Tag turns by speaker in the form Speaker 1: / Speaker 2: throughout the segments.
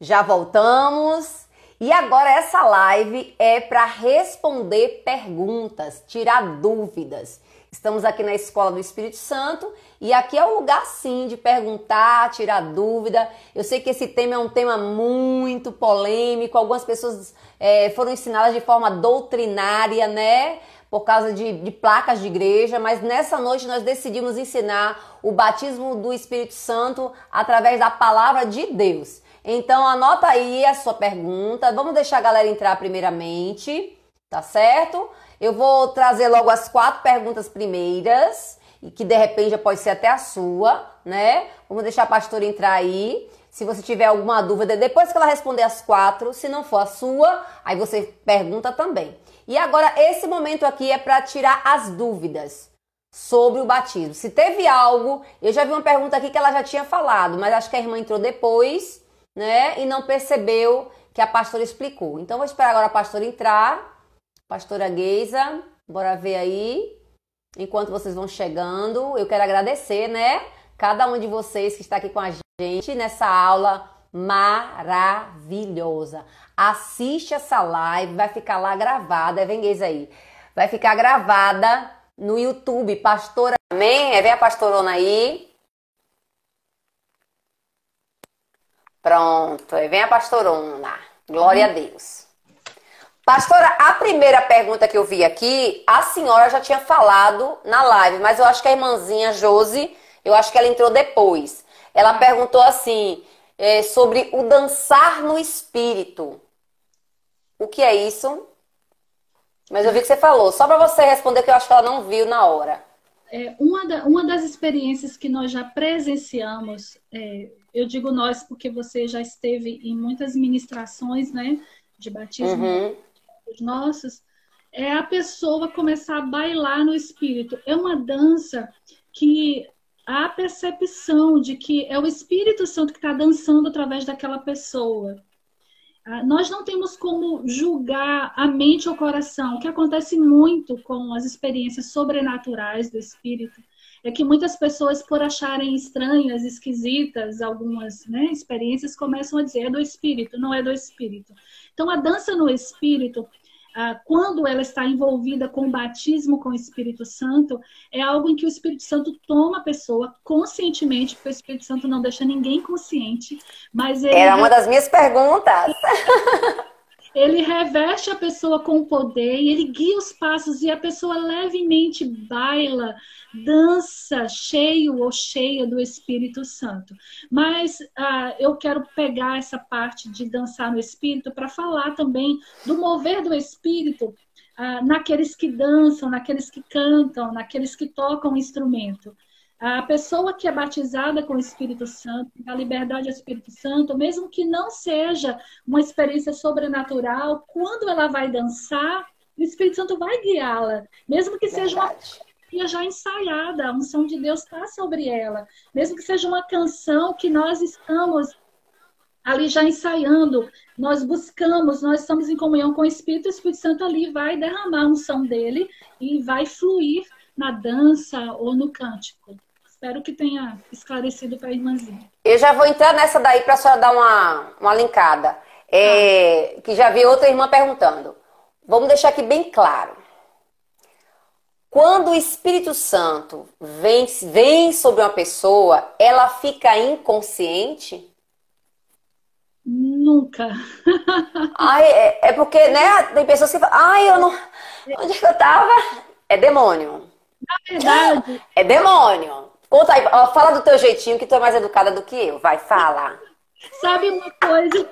Speaker 1: Já voltamos. E agora essa live é para responder perguntas, tirar dúvidas. Estamos aqui na Escola do Espírito Santo e aqui é o lugar sim de perguntar, tirar dúvida. Eu sei que esse tema é um tema muito polêmico, algumas pessoas foram ensinadas de forma doutrinária, né? Por causa de placas de igreja, mas nessa noite nós decidimos ensinar o batismo do Espírito Santo através da palavra de Deus. Então anota aí a sua pergunta, vamos deixar a galera entrar primeiramente, tá certo? Eu vou trazer logo as 4 perguntas primeiras, e que de repente já pode ser até a sua, né? Vamos deixar a pastora entrar aí. Se você tiver alguma dúvida, depois que ela responder as 4, se não for a sua, aí você pergunta também. E agora esse momento aqui é para tirar as dúvidas sobre o batismo. Se teve algo, eu já vi uma pergunta aqui que ela já tinha falado, mas acho que a irmã entrou depois, né? E não percebeu que a pastora explicou. Então vou esperar agora a pastora entrar. Pastora Geisa, bora ver aí. Enquanto vocês vão chegando, eu quero agradecer, né? Cada um de vocês que está aqui com a gente nessa aula maravilhosa. Assiste essa live, vai ficar lá gravada. Vem, Geisa aí. Vai ficar gravada no YouTube, pastora. Amém? Vem a pastorona aí. Pronto, vem a pastorona. Glória a Deus. Pastora, a primeira pergunta que eu vi aqui, a senhora já tinha falado na live, mas eu acho que a irmãzinha Josi, eu acho que ela entrou depois. Ela perguntou assim, sobre o dançar no espírito. O que é isso? Mas eu vi que você falou, só para você responder que eu acho que ela não viu na hora.
Speaker 2: Uma das experiências que nós já presenciamos, eu digo nós porque você já esteve em muitas ministrações, né, de batismo dos nossos, é a pessoa começar a bailar no espírito. É uma dança que há a percepção de que é o Espírito Santo que está dançando através daquela pessoa. Nós não temos como julgar a mente ou o coração. O que acontece muito com as experiências sobrenaturais do Espírito é que muitas pessoas, por acharem estranhas, esquisitas, algumas, né, experiências, começam a dizer é do Espírito, não é do Espírito. Então, a dança no Espírito, quando ela está envolvida com o batismo com o Espírito Santo, é algo em que o Espírito Santo toma a pessoa conscientemente, porque o Espírito Santo não deixa ninguém consciente, mas ele...
Speaker 1: Era uma das minhas perguntas.
Speaker 2: Ele reveste a pessoa com poder e ele guia os passos e a pessoa levemente baila, dança cheio ou cheia do Espírito Santo. Mas eu quero pegar essa parte de dançar no Espírito para falar também do mover do Espírito naqueles que dançam, naqueles que cantam, naqueles que tocam o instrumento. A pessoa que é batizada com o Espírito Santo, a liberdade do Espírito Santo, mesmo que não seja uma experiência sobrenatural, quando ela vai dançar, o Espírito Santo vai guiá-la. Mesmo que seja uma coisa já ensaiada, a unção de Deus está sobre ela. Mesmo que seja uma canção que nós estamos ali já ensaiando, nós buscamos, nós estamos em comunhão com o Espírito Santo ali vai derramar a unção dele e vai fluir na dança ou no cântico. Espero que tenha esclarecido para a irmãzinha.
Speaker 1: Eu já vou entrar nessa daí para a senhora dar uma linkada. Que já vi outra irmã perguntando. Vamos deixar aqui bem claro. Quando o Espírito Santo vem sobre uma pessoa, ela fica inconsciente?
Speaker 2: Nunca.
Speaker 1: É porque, né, tem pessoas que falam, eu não... Onde é que eu tava? É demônio.
Speaker 2: Na verdade...
Speaker 1: É demônio. Conta aí, fala do teu jeitinho que tu é mais educada do que eu. Vai, fala.
Speaker 2: Sabe uma coisa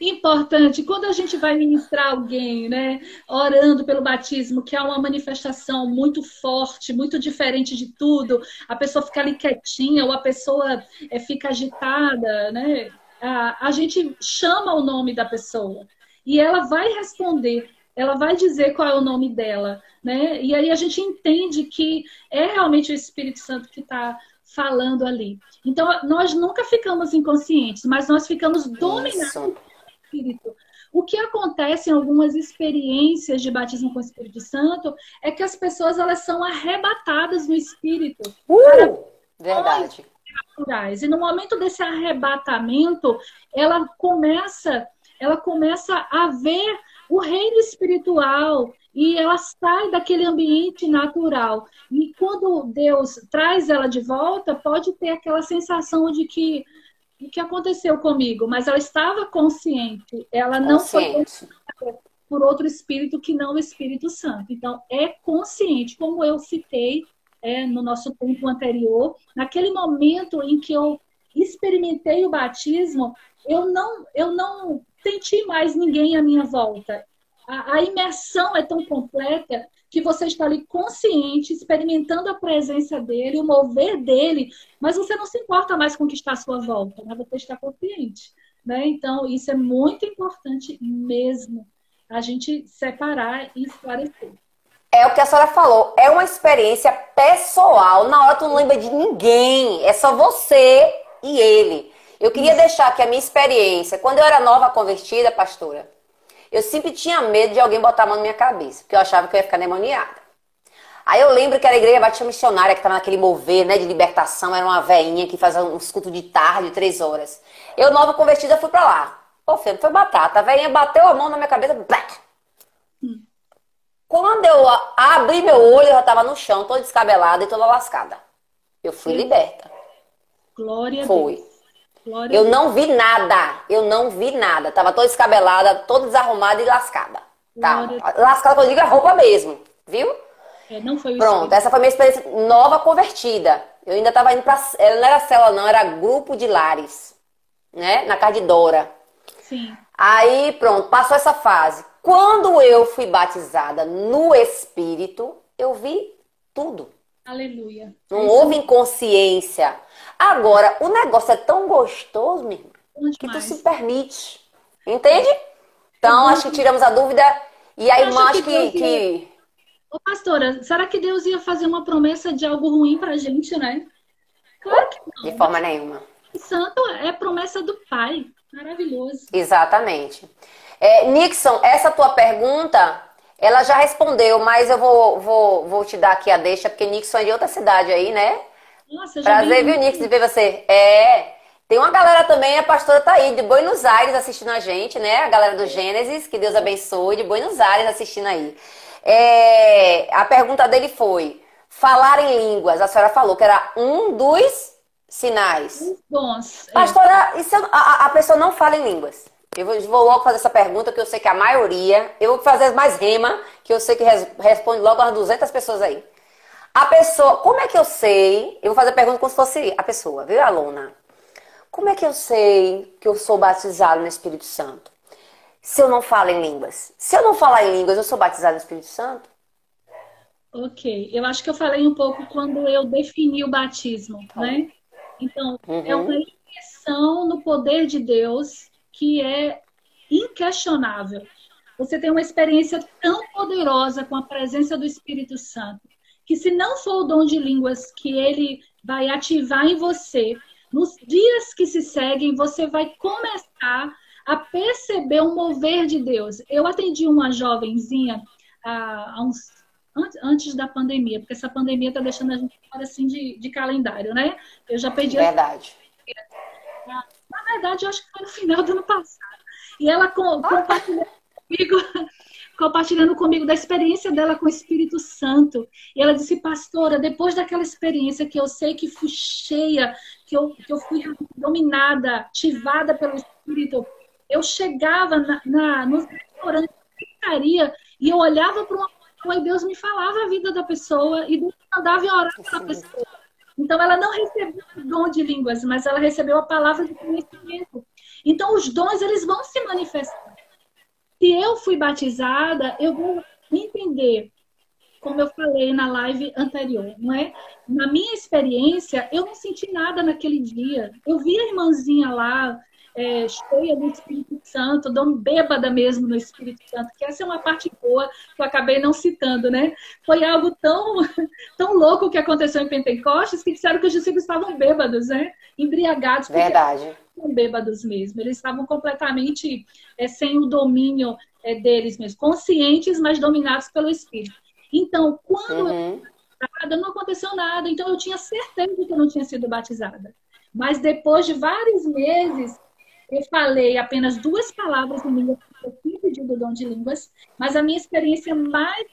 Speaker 2: importante? Quando a gente vai ministrar alguém, né, orando pelo batismo, que é uma manifestação muito forte, muito diferente de tudo, a pessoa fica ali quietinha ou a pessoa fica agitada, né? A gente chama o nome da pessoa e ela vai responder, ela vai dizer qual é o nome dela, né? E aí a gente entende que é realmente o Espírito Santo que está falando ali. Então, nós nunca ficamos inconscientes, mas nós ficamos dominados pelo Espírito. O que acontece em algumas experiências de batismo com o Espírito Santo é que as pessoas elas são arrebatadas no Espírito.
Speaker 1: Verdade.
Speaker 2: naturais. E no momento desse arrebatamento, ela começa a ver o reino espiritual e ela sai daquele ambiente natural. E quando Deus traz ela de volta, pode ter aquela sensação de que o que aconteceu comigo, mas ela estava consciente, ela não foi por outro espírito que não o Espírito Santo. Então, é consciente, como eu citei no nosso tempo anterior, naquele momento em que eu experimentei o batismo, eu não senti mais ninguém à minha volta. A imersão é tão completa que você está ali consciente, experimentando a presença dele, o mover dele, mas você não se importa mais com o que está à sua volta, né? Você está consciente, né? Então, isso é muito importante mesmo, a gente separar e esclarecer.
Speaker 1: É o que a senhora falou, é uma experiência pessoal. Na hora tu não lembra de ninguém, é só você e ele. Eu queria deixar aqui a minha experiência. Quando eu era nova convertida, pastora, eu sempre tinha medo de alguém botar a mão na minha cabeça, porque eu achava que eu ia ficar endemoniada. Aí eu lembro que era a igreja Batista Missionária, que estava naquele mover, né, de libertação, era uma veinha que fazia uns cultos de tarde, 3 horas. Eu, nova convertida, fui pra lá. Pô, filho, foi batata. A veinha bateu a mão na minha cabeça, black. Quando eu abri meu olho, eu já estava no chão, toda descabelada e toda lascada. Eu fui liberta.
Speaker 2: Glória a
Speaker 1: Foi.
Speaker 2: Deus. Glória
Speaker 1: Eu
Speaker 2: a Deus.
Speaker 1: não vi nada. Eu não vi nada. Tava toda descabelada, toda desarrumada e lascada. Tá? Lascada, quando eu digo, é roupa mesmo. Viu?
Speaker 2: Não foi o
Speaker 1: Pronto,
Speaker 2: espírito.
Speaker 1: essa foi a minha experiência nova convertida. Eu ainda estava indo pra... Não era célula, não, era grupo de lares. Né? Na casa de Dora.
Speaker 2: Sim.
Speaker 1: Aí, pronto, passou essa fase. Quando eu fui batizada no Espírito, eu vi tudo.
Speaker 2: Aleluia.
Speaker 1: Não houve inconsciência. Agora, o negócio é tão gostoso, meu irmão, que tu se permite. Entende? Então, acho que tiramos a dúvida. E a irmã, acho que...
Speaker 2: Ô, pastora, será que Deus ia fazer uma promessa de algo ruim pra gente, né? Claro que não.
Speaker 1: De forma nenhuma.
Speaker 2: O santo é promessa do Pai. Maravilhoso.
Speaker 1: Exatamente. Nixon, essa tua pergunta, ela já respondeu, mas eu vou te dar aqui a deixa, porque Nixon é de outra cidade aí, né?
Speaker 2: Nossa,
Speaker 1: prazer, viu, Nixon, de ver você. Tem uma galera também, a pastora tá aí, de Buenos Aires assistindo a gente, né? A galera do Gênesis, que Deus abençoe, de Buenos Aires assistindo aí. A pergunta dele foi, falar em línguas, a senhora falou que era um dos sinais.
Speaker 2: Bons.
Speaker 1: Pastora, e se a pessoa não fala em línguas? Eu vou logo fazer essa pergunta, que eu sei que a maioria... Eu vou fazer mais rema, que eu sei que responde logo umas 200 pessoas aí. A pessoa... Como é que eu sei... Eu vou fazer a pergunta como se fosse a pessoa, viu, aluna? Como é que eu sei que eu sou batizado no Espírito Santo? Se eu não falo em línguas. Se eu não falar em línguas, eu sou batizado no Espírito Santo?
Speaker 2: Ok. Eu acho que eu falei um pouco quando eu defini o batismo, né? Então, é uma imersão no poder de Deus que é inquestionável. Você tem uma experiência tão poderosa com a presença do Espírito Santo, que se não for o dom de línguas que ele vai ativar em você, nos dias que se seguem, você vai começar a perceber o mover de Deus. Eu atendi uma jovenzinha antes da pandemia, porque essa pandemia está deixando a gente fora assim de calendário, né? Eu já perdi.
Speaker 1: Verdade.
Speaker 2: Na verdade, eu acho que foi no final do ano passado. E ela compartilhando comigo da experiência dela com o Espírito Santo. E ela disse, pastora, depois daquela experiência que eu sei que fui cheia, que eu fui dominada, ativada pelo Espírito, eu chegava nos restaurantes, e eu olhava para uma pessoa e Deus me falava a vida da pessoa e Deus me mandava orar pela pessoa. Então, ela não recebeu o dom de línguas, mas ela recebeu a palavra de conhecimento. Então, os dons, eles vão se manifestar. Se eu fui batizada, eu vou entender, como eu falei na live anterior, não é? Na minha experiência, eu não senti nada naquele dia. Eu vi a irmãzinha lá, cheia do Espírito Santo, bêbada mesmo no Espírito Santo, que essa é uma parte boa que eu acabei não citando, né? Foi algo tão louco que aconteceu em Pentecostes que disseram que os discípulos estavam bêbados, né? Embriagados.
Speaker 1: Verdade.
Speaker 2: Estavam bêbados mesmo. Eles estavam completamente sem o domínio deles mesmos. Conscientes, mas dominados pelo Espírito. Então, quando eu fui batizada, não aconteceu nada. Então, eu tinha certeza que eu não tinha sido batizada. Mas depois de vários meses, eu falei apenas 2 palavras em língua, porque eu tinha pedido o dom de línguas, mas a minha experiência mais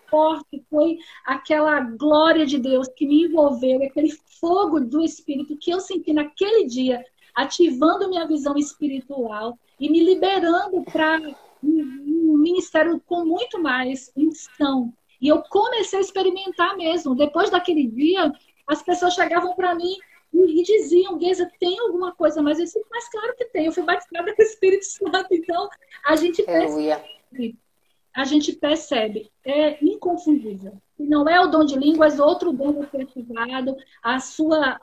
Speaker 2: forte foi aquela glória de Deus que me envolveu, aquele fogo do Espírito que eu senti naquele dia, ativando minha visão espiritual e me liberando para um ministério com muito mais unção. E eu comecei a experimentar mesmo. Depois daquele dia, as pessoas chegavam para mim e diziam: Geisa, tem alguma coisa mais? Eu disse: mas claro que tem, eu fui batizada com o Espírito Santo. Então, a gente percebe, é inconfundível. E não é o dom de línguas, outro dom vai ser ativado, a sua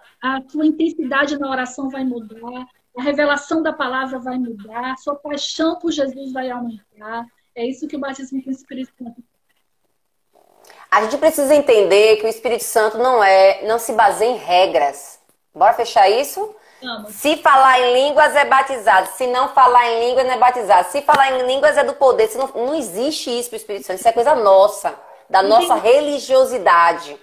Speaker 2: intensidade na oração vai mudar, a revelação da palavra vai mudar, a sua paixão por Jesus vai aumentar. É isso que o batismo com o Espírito Santo.
Speaker 1: A gente precisa entender que o Espírito Santo não se baseia em regras. Bora fechar isso?
Speaker 2: Vamos.
Speaker 1: Se falar em línguas é batizado. Se não falar em línguas não é batizado. Se falar em línguas é do poder. Não existe isso para o Espírito Santo. Isso é coisa nossa. Da nossa religiosidade.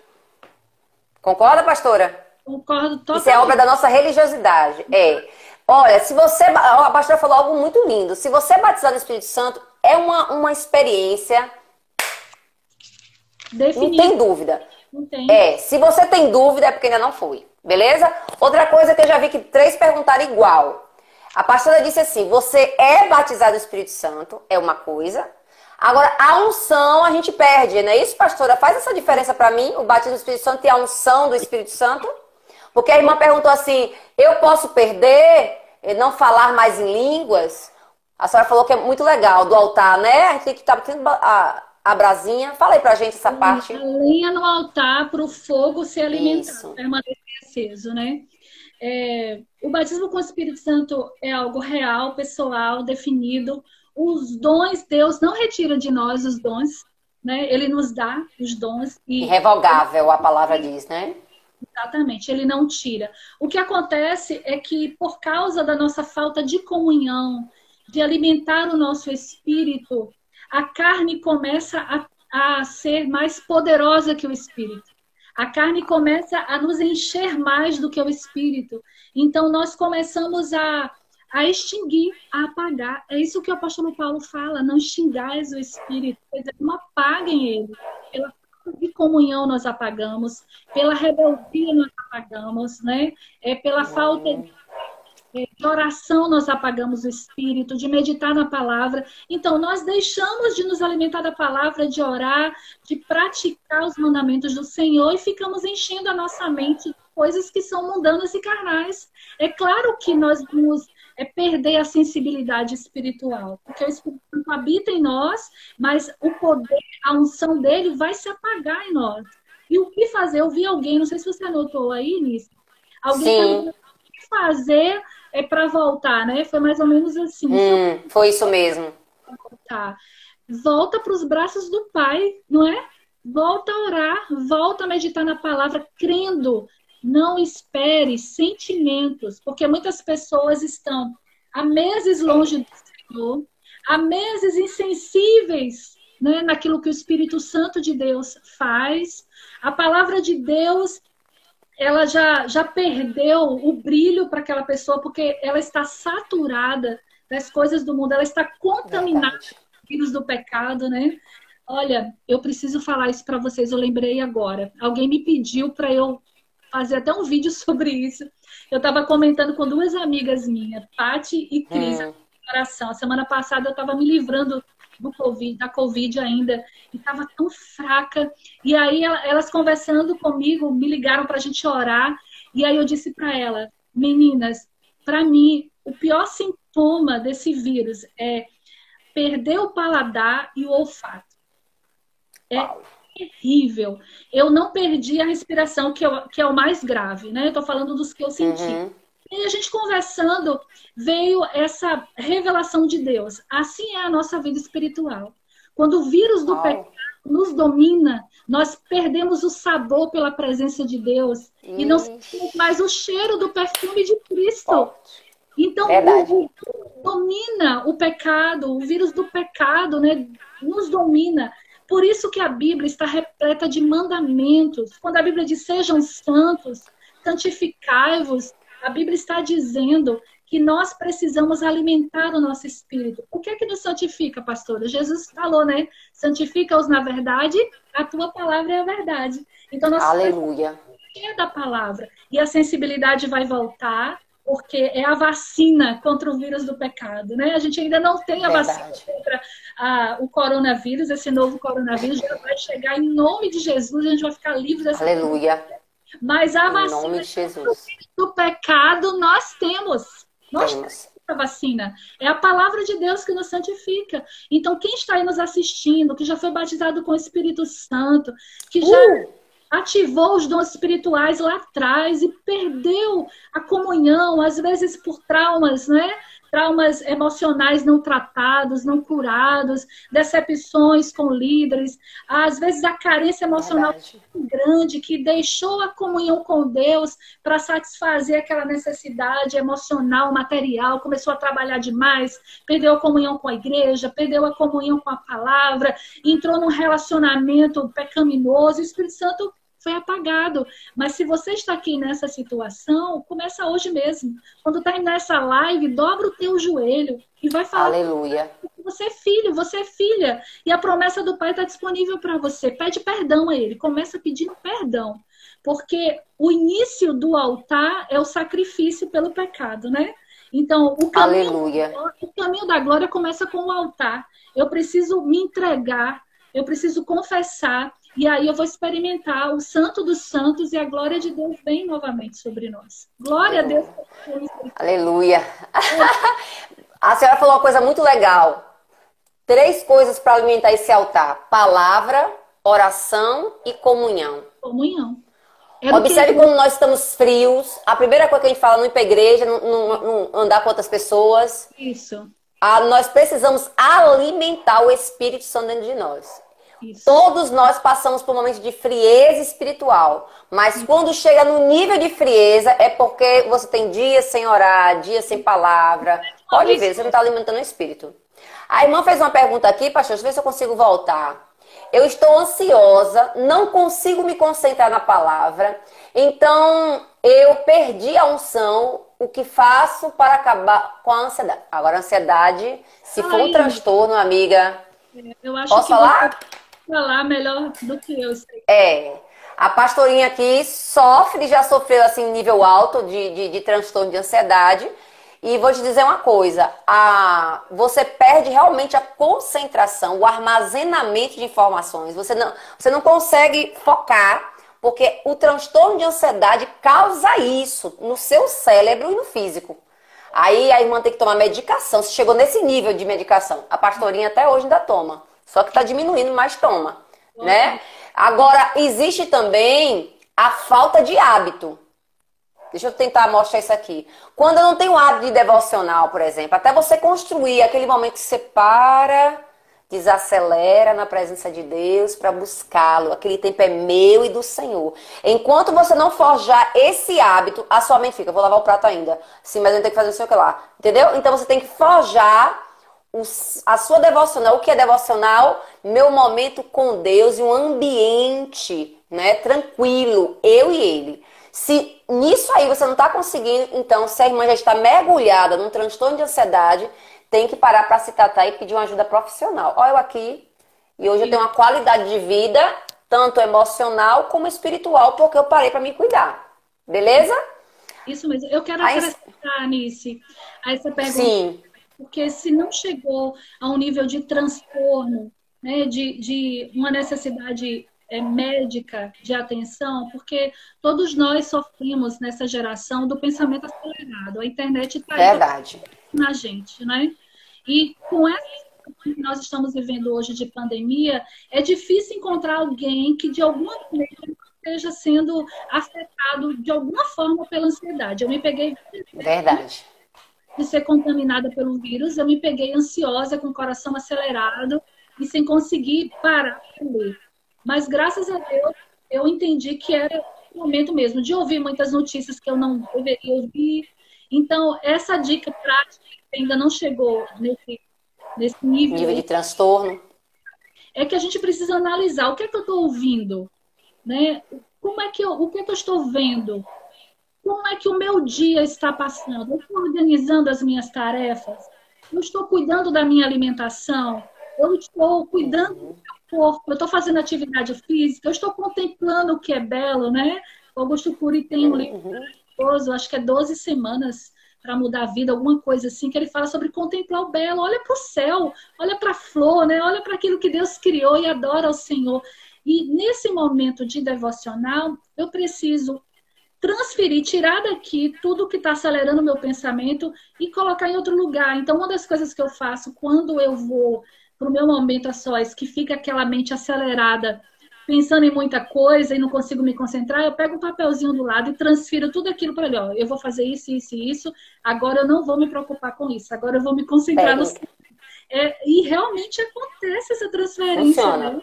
Speaker 1: Concorda, pastora?
Speaker 2: Concordo totalmente.
Speaker 1: Isso é obra da nossa religiosidade. É. Olha, se você... A pastora falou algo muito lindo. Se você é batizado no Espírito Santo, é uma experiência...
Speaker 2: Definida.
Speaker 1: Não tem dúvida.
Speaker 2: Não tem.
Speaker 1: Se você tem dúvida é porque ainda não foi. Beleza? Outra coisa que eu já vi que 3 perguntaram igual. A pastora disse assim: você é batizado no Espírito Santo, é uma coisa. Agora, a unção a gente perde, não é isso, pastora? Faz essa diferença pra mim, o batismo do Espírito Santo e a unção do Espírito Santo? Porque a irmã perguntou assim: eu posso perder, não falar mais em línguas? A senhora falou que é muito legal, do altar, né? A gente tem que estar tendo a brasinha. Fala aí pra gente essa parte.
Speaker 2: A lenha no altar para o fogo se alimentar, permanecer aceso, né? O batismo com o Espírito Santo é algo real, pessoal, definido. Os dons, Deus não retira de nós os dons, né? Ele nos dá os dons.
Speaker 1: Irrevogável, a palavra diz, né?
Speaker 2: Exatamente, ele não tira. O que acontece é que, por causa da nossa falta de comunhão, de alimentar o nosso espírito, a carne começa a ser mais poderosa que o espírito. A carne começa a nos encher mais do que o espírito. Então, nós começamos a extinguir, a apagar. É isso que o apóstolo Paulo fala: não extingais o espírito, não apaguem ele. Pela falta de comunhão nós apagamos, pela rebeldia nós apagamos, né? Pela falta de oração nós apagamos o espírito, de meditar na palavra. Então, nós deixamos de nos alimentar da palavra, de orar, de praticar os mandamentos do Senhor e ficamos enchendo a nossa mente de coisas que são mundanas e carnais. É claro que nós vamos perder a sensibilidade espiritual, porque o Espírito Santo habita em nós, mas o poder, a unção dele vai se apagar em nós. E o que fazer? Eu vi alguém, não sei se você anotou aí nisso, alguém perguntou o que fazer para voltar, né? Foi mais ou menos assim.
Speaker 1: Foi isso mesmo.
Speaker 2: Volta para os braços do Pai, não é? Volta a orar, volta a meditar na palavra, crendo. Não espere sentimentos, porque muitas pessoas estão há meses longe do Senhor, há meses insensíveis, né, naquilo que o Espírito Santo de Deus faz. A palavra de Deus, ela já perdeu o brilho para aquela pessoa, porque ela está saturada das coisas do mundo, ela está contaminada com o vírus do pecado, né? Olha, eu preciso falar isso para vocês, eu lembrei agora. Alguém me pediu para eu fazer até um vídeo sobre isso. Eu estava comentando com 2 amigas minhas, Paty e Cris, oração. A semana passada eu estava me livrando da Covid ainda, e estava tão fraca. E aí elas conversando comigo, me ligaram para a gente orar, e aí eu disse para ela: meninas, para mim, o pior sintoma desse vírus é perder o paladar e o olfato. Terrível. Eu não perdi a respiração, que é o mais grave, né? Eu tô falando dos que eu senti. E a gente conversando, veio essa revelação de Deus. Assim é a nossa vida espiritual. Quando o vírus do pecado nos domina, nós perdemos o sabor pela presença de Deus e não sentimos mais o cheiro do perfume de Cristo. Então, domina o pecado, o vírus do pecado, né? Nos domina. Por isso que a Bíblia está repleta de mandamentos. Quando a Bíblia diz: sejam santos, santificai-vos, A Bíblia está dizendo que nós precisamos alimentar o nosso espírito. O que é que nos santifica, pastora? Jesus falou, né? Santifica-os na verdade, a tua palavra é a verdade. Então, nós
Speaker 1: Aleluia.
Speaker 2: precisamos da palavra. E a sensibilidade vai voltar, porque é a vacina contra o vírus do pecado, né? A gente ainda não tem a vacina contra o coronavírus, esse novo coronavírus já vai chegar em nome de Jesus, a gente vai ficar livre dessa.
Speaker 1: Aleluia.
Speaker 2: Mas a
Speaker 1: Em
Speaker 2: vacina
Speaker 1: nome de Jesus.
Speaker 2: do pecado nós temos. Nós
Speaker 1: Temos.
Speaker 2: temos a vacina. É a palavra de Deus que nos santifica. Então, quem está aí nos assistindo, que já foi batizado com o Espírito Santo, que já ativou os dons espirituais lá atrás e perdeu a comunhão, às vezes por traumas, né? Traumas emocionais não tratados, não curados, decepções com líderes, às vezes a carência emocional tão grande que deixou a comunhão com Deus para satisfazer aquela necessidade emocional, material, começou a trabalhar demais, perdeu a comunhão com a igreja, perdeu a comunhão com a palavra, entrou num relacionamento pecaminoso, o Espírito Santo foi apagado. Mas se você está aqui nessa situação, começa hoje mesmo. Quando está nessa live, dobra o teu joelho e vai falar.
Speaker 1: Aleluia.
Speaker 2: Você é filho, você é filha. E a promessa do Pai está disponível para você. Pede perdão a Ele. Começa pedindo perdão. Porque o início do altar é o sacrifício pelo pecado, né? Então, o caminho da glória começa com o altar. Eu preciso me entregar, eu preciso confessar. E aí eu vou experimentar o Santo dos Santos e a glória de Deus vem novamente sobre nós. Glória a Deus.
Speaker 1: Aleluia. A senhora falou uma coisa muito legal. 3 coisas para alimentar esse altar: palavra, oração e comunhão.
Speaker 2: Comunhão.
Speaker 1: Observe quando nós estamos frios. A primeira coisa que a gente fala, não ir para a igreja, não andar com outras pessoas.
Speaker 2: Isso.
Speaker 1: Nós precisamos alimentar o Espírito Santo dentro de nós.
Speaker 2: Isso.
Speaker 1: Todos nós passamos por um momento de frieza espiritual. Mas quando chega no nível de frieza, é porque você tem dias sem orar, dias sem palavra. Pode ver, você não está alimentando o Espírito. A irmã fez uma pergunta aqui, pastor, deixa eu ver se eu consigo voltar. Eu estou ansiosa, não consigo me concentrar na palavra. Então, eu perdi a unção. O que faço para acabar com a ansiedade? Agora, a ansiedade, se for um transtorno, amiga...
Speaker 2: Eu acho
Speaker 1: posso
Speaker 2: que
Speaker 1: falar?
Speaker 2: Falar melhor do que eu sei.
Speaker 1: A pastorinha aqui sofre, já sofreu assim nível alto de transtorno de ansiedade. E vou te dizer uma coisa, você perde realmente a concentração, o armazenamento de informações. Você não consegue focar, porque o transtorno de ansiedade causa isso no seu cérebro e no físico. Aí a irmã tem que tomar medicação. Se chegou nesse nível de medicação, a pastorinha até hoje ainda toma. Só que está diminuindo, mas toma, né? Agora, existe também a falta de hábito. Deixa eu tentar mostrar isso aqui. Quando eu não tenho hábito de devocional, por exemplo, até você construir aquele momento que você para, desacelera na presença de Deus para buscá-lo. Aquele tempo é meu e do Senhor. Enquanto você não forjar esse hábito, a sua mente fica, vou lavar o prato ainda. Sim, mas eu tenho que fazer não sei o que lá. Entendeu? Então você tem que forjar a sua devocional. O que é devocional? Meu momento com Deus e um ambiente, né, tranquilo, eu e Ele. Se nisso aí você não está conseguindo, então se a irmã já está mergulhada num transtorno de ansiedade, tem que parar para se tratar e pedir uma ajuda profissional. Olha eu aqui, e hoje eu tenho uma qualidade de vida, tanto emocional como espiritual, porque eu parei para me cuidar. Beleza?
Speaker 2: Isso mesmo. Eu quero acrescentar, Anice, a essa pergunta.
Speaker 1: Sim.
Speaker 2: Porque se não chegou a um nível de transtorno, né, de uma necessidade médica de atenção, porque todos nós sofrimos nessa geração do pensamento acelerado. A internet está aí na gente, né? E com essa que nós estamos vivendo hoje de pandemia, é difícil encontrar alguém que de alguma maneira esteja sendo afetado de alguma forma pela ansiedade. Eu me peguei...
Speaker 1: Verdade.
Speaker 2: De ser contaminada pelo vírus, eu me peguei ansiosa, com o coração acelerado e sem conseguir parar de ler. Mas graças a Deus, eu entendi que era o momento mesmo de ouvir muitas notícias que eu não deveria ouvir. Então, essa dica prática que ainda não chegou nesse nível
Speaker 1: de transtorno,
Speaker 2: é que a gente precisa analisar o que é que eu estou ouvindo, né? O que é que eu estou vendo? Como é que o meu dia está passando? Eu estou organizando as minhas tarefas? Eu estou cuidando da minha alimentação? Eu estou cuidando do meu corpo? Eu estou fazendo atividade física? Eu estou contemplando o que é belo, né? O Augusto Cury tem um livro maravilhoso, acho que é 12 semanas para mudar a vida, alguma coisa assim, que ele fala sobre contemplar o belo. Olha para o céu, olha para a flor, né? Olha para aquilo que Deus criou e adora ao Senhor. E nesse momento de devocional, eu preciso transferir, tirar daqui tudo que está acelerando o meu pensamento e colocar em outro lugar. Então, uma das coisas que eu faço quando eu vou para o meu momento a sós, que fica aquela mente acelerada, pensando em muita coisa e não consigo me concentrar, eu pego um papelzinho do lado e transfiro tudo aquilo para ele. Ó, eu vou fazer isso, isso e isso, agora eu não vou me preocupar com isso, agora eu vou me concentrar no... E realmente acontece essa transferência.
Speaker 1: Funciona.
Speaker 2: Né?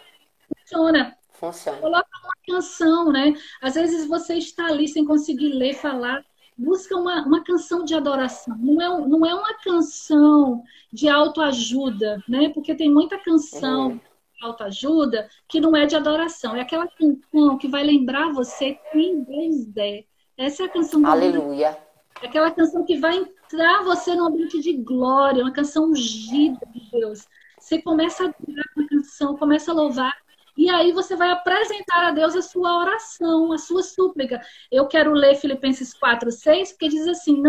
Speaker 2: Funciona.
Speaker 1: Funciona.
Speaker 2: Coloca uma canção, né? Às vezes você está ali sem conseguir ler, falar. Busca uma canção de adoração. Não é uma canção de autoajuda, né? Porque tem muita canção de autoajuda que não é de adoração. É aquela canção que vai lembrar você quem Deus é. Essa é a canção do
Speaker 1: Aleluia.
Speaker 2: É aquela canção que vai entrar você num ambiente de glória, uma canção ungida de Deus. Você começa a adorar uma canção, começa a louvar. E aí você vai apresentar a Deus a sua oração, a sua súplica. Eu quero ler Filipenses 4:6, porque diz assim,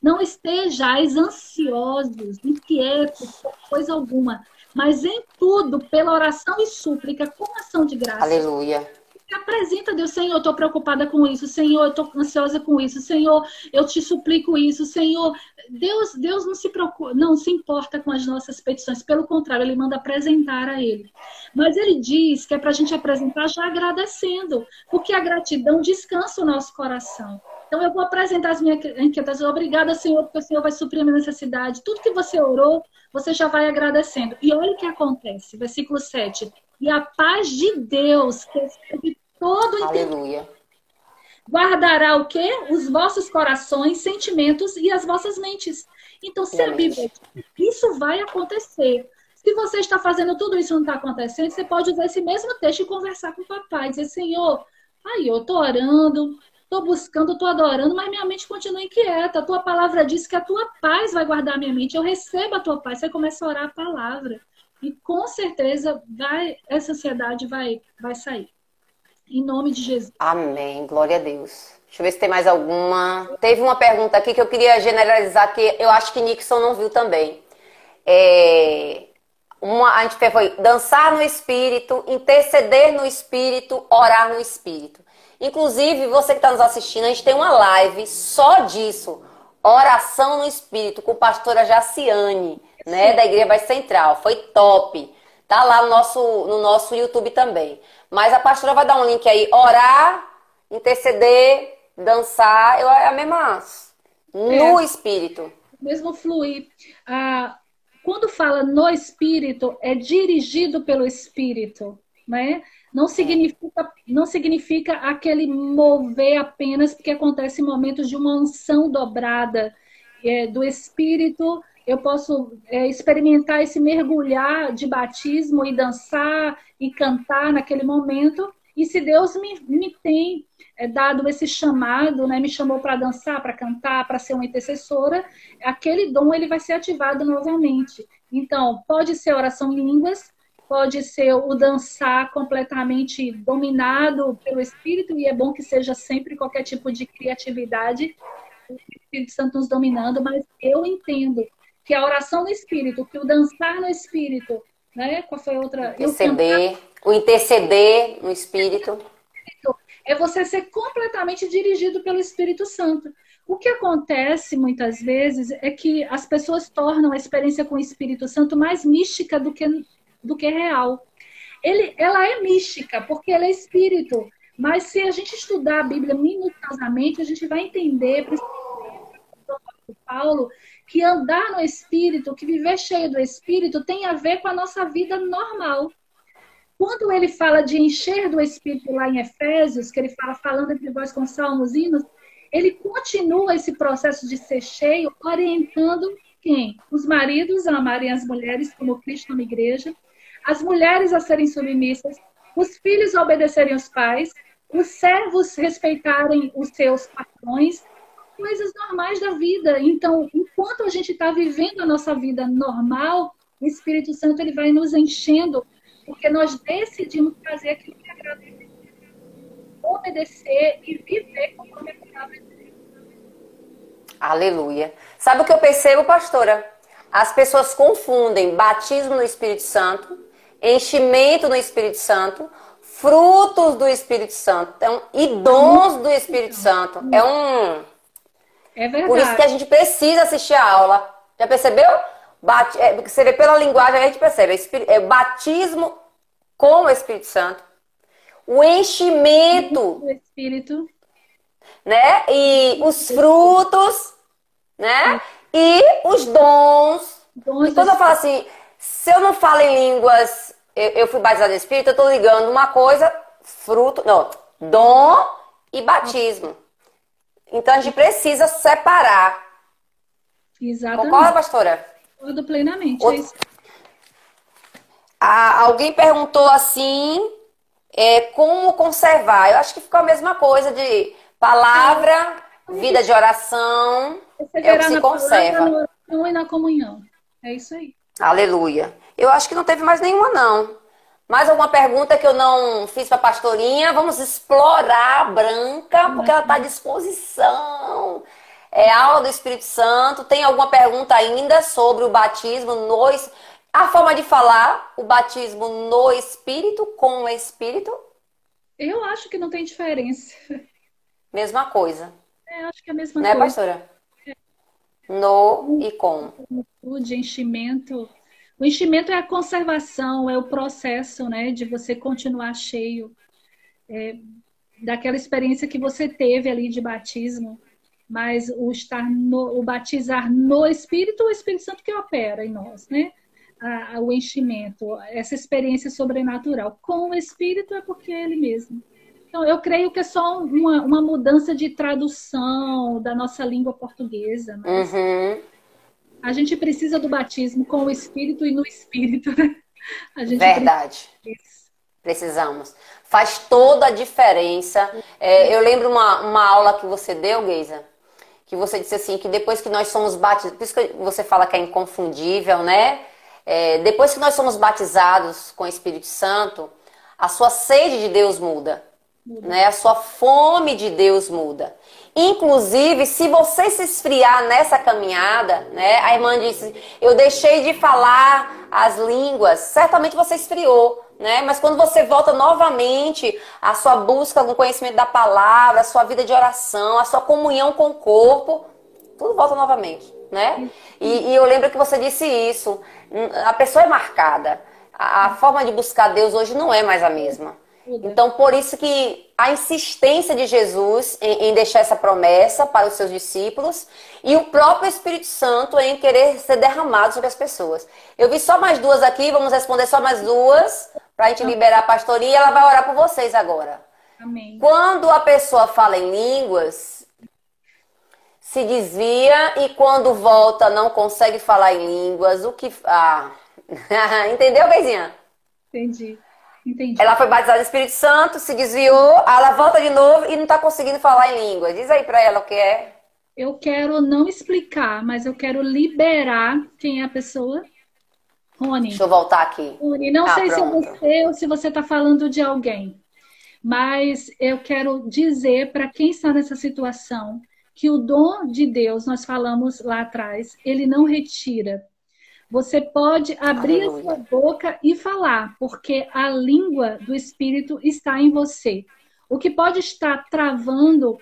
Speaker 2: não estejais ansiosos, inquietos, por coisa alguma, mas em tudo, pela oração e súplica, com ação de graça.
Speaker 1: Aleluia.
Speaker 2: Apresenta a Deus, Senhor, eu estou preocupada com isso, Senhor, eu estou ansiosa com isso, Senhor, eu te suplico isso, Senhor. Deus não se preocupa, não se importa com as nossas petições, pelo contrário, Ele manda apresentar a Ele. Mas Ele diz que é para a gente apresentar já agradecendo, porque a gratidão descansa o nosso coração. Então eu vou apresentar as minhas inquietações. Obrigada, Senhor, porque o Senhor vai suprir a minha necessidade. Tudo que você orou, você já vai agradecendo. E olha o que acontece, versículo 7. E a paz de Deus, que excede todo entendimento, guardará o quê? Os vossos corações, sentimentos e as vossas mentes. Então, se a Bíblia diz, isso vai acontecer. Se você está fazendo tudo isso e não está acontecendo, você pode usar esse mesmo texto e conversar com o papai. Dizer, Senhor, aí eu estou orando, estou buscando, estou adorando, mas minha mente continua inquieta. A tua palavra diz que a tua paz vai guardar a minha mente. Eu recebo a tua paz. Você começa a orar a palavra. E com certeza essa ansiedade vai sair. Em nome de Jesus.
Speaker 1: Amém. Glória a Deus. Deixa eu ver se tem mais alguma. Teve uma pergunta aqui que eu queria generalizar, que eu acho que Nixon não viu também. A gente foi dançar no Espírito, interceder no Espírito, orar no Espírito. Inclusive, você que está nos assistindo, a gente tem uma live só disso. Oração no Espírito, com a pastora Jaciane, né, da Igreja Baixo Central. Foi top. Tá lá no nosso YouTube também. Mas a pastora vai dar um link aí. Orar, interceder, dançar. É a mesma... No Espírito.
Speaker 2: Mesmo fluir. Quando fala no Espírito, é dirigido pelo Espírito, né? Não significa aquele mover apenas, porque acontece em momentos de uma unção dobrada do Espírito. Eu posso experimentar esse mergulhar de batismo e dançar e cantar naquele momento. E se Deus me tem dado esse chamado, né, me chamou para dançar, para cantar, para ser uma intercessora, aquele dom ele vai ser ativado novamente. Então, pode ser oração em línguas, pode ser o dançar completamente dominado pelo Espírito, e é bom que seja sempre qualquer tipo de criatividade, o Espírito Santo nos dominando, mas eu entendo que a oração no Espírito, que o dançar no Espírito, né? Qual foi a outra?
Speaker 1: O interceder no Espírito.
Speaker 2: É você ser completamente dirigido pelo Espírito Santo. O que acontece muitas vezes é que as pessoas tornam a experiência com o Espírito Santo mais mística do que real. Ela é mística, porque ela é Espírito. Mas se a gente estudar a Bíblia minuciosamente, a gente vai entender, principalmente Paulo, que andar no Espírito, que viver cheio do Espírito, tem a ver com a nossa vida normal. Quando ele fala de encher do Espírito lá em Efésios, que ele fala falando entre vós com salmos, hinos, ele continua esse processo de ser cheio, orientando quem? Os maridos a amarem as mulheres como Cristo ama a igreja, as mulheres a serem submissas, os filhos a obedecerem aos pais, os servos respeitarem os seus patrões, coisas normais da vida. Então, enquanto a gente está vivendo a nossa vida normal, o Espírito Santo ele vai nos enchendo, porque nós decidimos fazer aquilo que agrada a Deus, obedecer e viver conforme a palavra de Deus.
Speaker 1: Aleluia. Sabe o que eu percebo, pastora? As pessoas confundem batismo no Espírito Santo, enchimento no Espírito Santo, frutos do Espírito Santo e dons do Espírito Santo.
Speaker 2: É verdade.
Speaker 1: Por isso que a gente precisa assistir a aula. Já percebeu? Você vê pela linguagem, a gente percebe. Batismo com o Espírito Santo. O enchimento
Speaker 2: do Espírito,
Speaker 1: né? E os frutos, né? E os dons. E quando eu falo assim, se eu não falo em línguas, eu fui batizado no Espírito, eu estou ligando uma coisa, fruto, não, dom e batismo. Então a gente precisa separar.
Speaker 2: Exatamente.
Speaker 1: Concorda, pastora?
Speaker 2: Concordo plenamente.
Speaker 1: Alguém perguntou assim, como conservar? Eu acho que ficou a mesma coisa de palavra, vida de oração, é o que se conserva.
Speaker 2: Na oração e na comunhão. É isso aí.
Speaker 1: Aleluia. Eu acho que não teve mais nenhuma, não. Mais alguma pergunta que eu não fiz para a pastorinha? Vamos explorar a Branca, porque ela está à disposição. É aula do Espírito Santo. Tem alguma pergunta ainda sobre o batismo a forma de falar, o batismo no Espírito, com o Espírito?
Speaker 2: Eu acho que não tem diferença.
Speaker 1: Mesma coisa.
Speaker 2: Acho que é a mesma
Speaker 1: coisa.
Speaker 2: Né,
Speaker 1: pastora? No e com.
Speaker 2: De enchimento. O enchimento é a conservação, é o processo, né, de você continuar cheio daquela experiência que você teve ali de batismo. Mas o batizar no Espírito, o Espírito Santo que opera em nós, né? O enchimento, essa experiência sobrenatural. Com o Espírito é porque é Ele mesmo. Então, eu creio que é só uma mudança de tradução da nossa língua portuguesa. Mas a gente precisa do batismo com o Espírito e no Espírito, né?
Speaker 1: Verdade. Precisamos. Faz toda a diferença. Eu lembro uma aula que você deu, Geisa, que você disse assim, que depois que nós somos batizados, por isso que você fala que é inconfundível, né? Depois que nós somos batizados com o Espírito Santo, a sua sede de Deus muda. Né? A sua fome de Deus muda. Inclusive, se você se esfriar nessa caminhada, né? A irmã disse, eu deixei de falar as línguas, certamente você esfriou, né? Mas quando você volta novamente à sua busca no conhecimento da palavra, a sua vida de oração, a sua comunhão com o corpo, tudo volta novamente, né? E eu lembro que você disse isso, a pessoa é marcada, a forma de buscar Deus hoje não é mais a mesma. Então, por isso que a insistência de Jesus em deixar essa promessa para os seus discípulos e o próprio Espírito Santo em querer ser derramado sobre as pessoas. Eu vi só mais duas aqui, vamos responder só mais duas para a gente liberar a pastoria e ela vai orar por vocês agora.
Speaker 2: Amém.
Speaker 1: Quando a pessoa fala em línguas, se desvia e quando volta não consegue falar em línguas, entendeu, Beizinha?
Speaker 2: Entendi.
Speaker 1: Ela foi batizada no Espírito Santo, se desviou, ela volta de novo e não está conseguindo falar em língua. Diz aí para ela o que é.
Speaker 2: Eu quero não explicar, mas eu quero liberar quem é a pessoa. Rony.
Speaker 1: Deixa eu voltar aqui.
Speaker 2: Rony, não sei
Speaker 1: pronto.
Speaker 2: se é você ou se você está falando de alguém, mas eu quero dizer para quem está nessa situação que o dom de Deus, nós falamos lá atrás, ele não retira. Você pode abrir a sua boca e falar, porque a língua do Espírito está em você. O que pode estar travando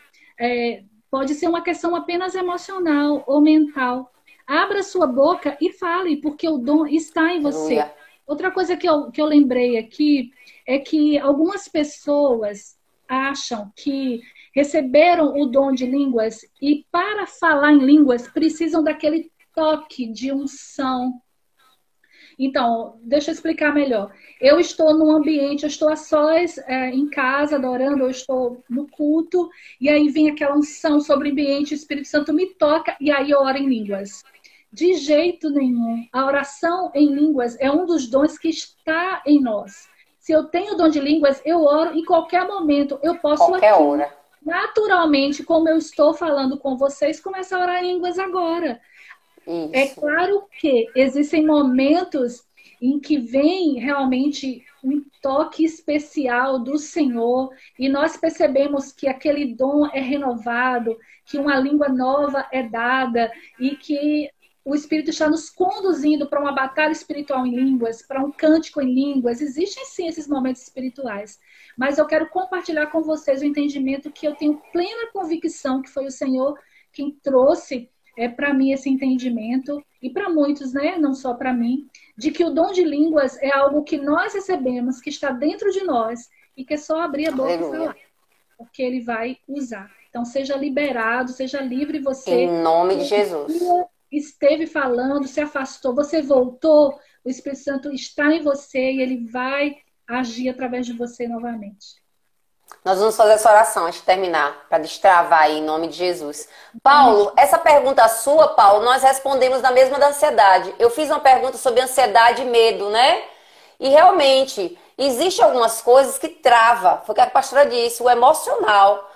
Speaker 2: pode ser uma questão apenas emocional ou mental. Abra sua boca e fale, porque o dom está em você.
Speaker 1: Aleluia.
Speaker 2: Outra coisa que eu lembrei aqui é que algumas pessoas acham que receberam o dom de línguas e para falar em línguas precisam daquele toque de unção. Então, deixa eu explicar melhor. Eu estou num ambiente, eu estou a sós em casa, adorando, eu estou no culto, e aí vem aquela unção sobre o ambiente, o Espírito Santo me toca, e aí eu oro em línguas. De jeito nenhum. A oração em línguas é um dos dons que está em nós. Se eu tenho dom de línguas, eu oro em qualquer momento. Eu posso
Speaker 1: Qualquer
Speaker 2: aqui,
Speaker 1: hora.
Speaker 2: naturalmente, como eu estou falando com vocês, começar a orar em línguas agora. É
Speaker 1: Isso.
Speaker 2: claro que existem momentos em que vem realmente um toque especial do Senhor e nós percebemos que aquele dom é renovado, que uma língua nova é dada e que o Espírito está nos conduzindo para uma batalha espiritual em línguas, para um cântico em línguas. Existem sim esses momentos espirituais, mas eu quero compartilhar com vocês o entendimento que eu tenho plena convicção que foi o Senhor quem trouxe para mim esse entendimento, e para muitos, né, não só para mim, de que o dom de línguas é algo que nós recebemos, que está dentro de nós, e que é só abrir a boca e falar, porque ele vai usar. Então, seja liberado, seja livre você.
Speaker 1: Em nome de Jesus.
Speaker 2: Esteve falando, se afastou, você voltou, o Espírito Santo está em você e ele vai agir através de você novamente.
Speaker 1: Nós vamos fazer essa oração antes de terminar, para destravar aí, em nome de Jesus. Paulo, essa pergunta sua, Paulo, nós respondemos na mesma da ansiedade. Eu fiz uma pergunta sobre ansiedade e medo, né? E realmente, existem algumas coisas que trava. Foi o que a pastora disse, o emocional.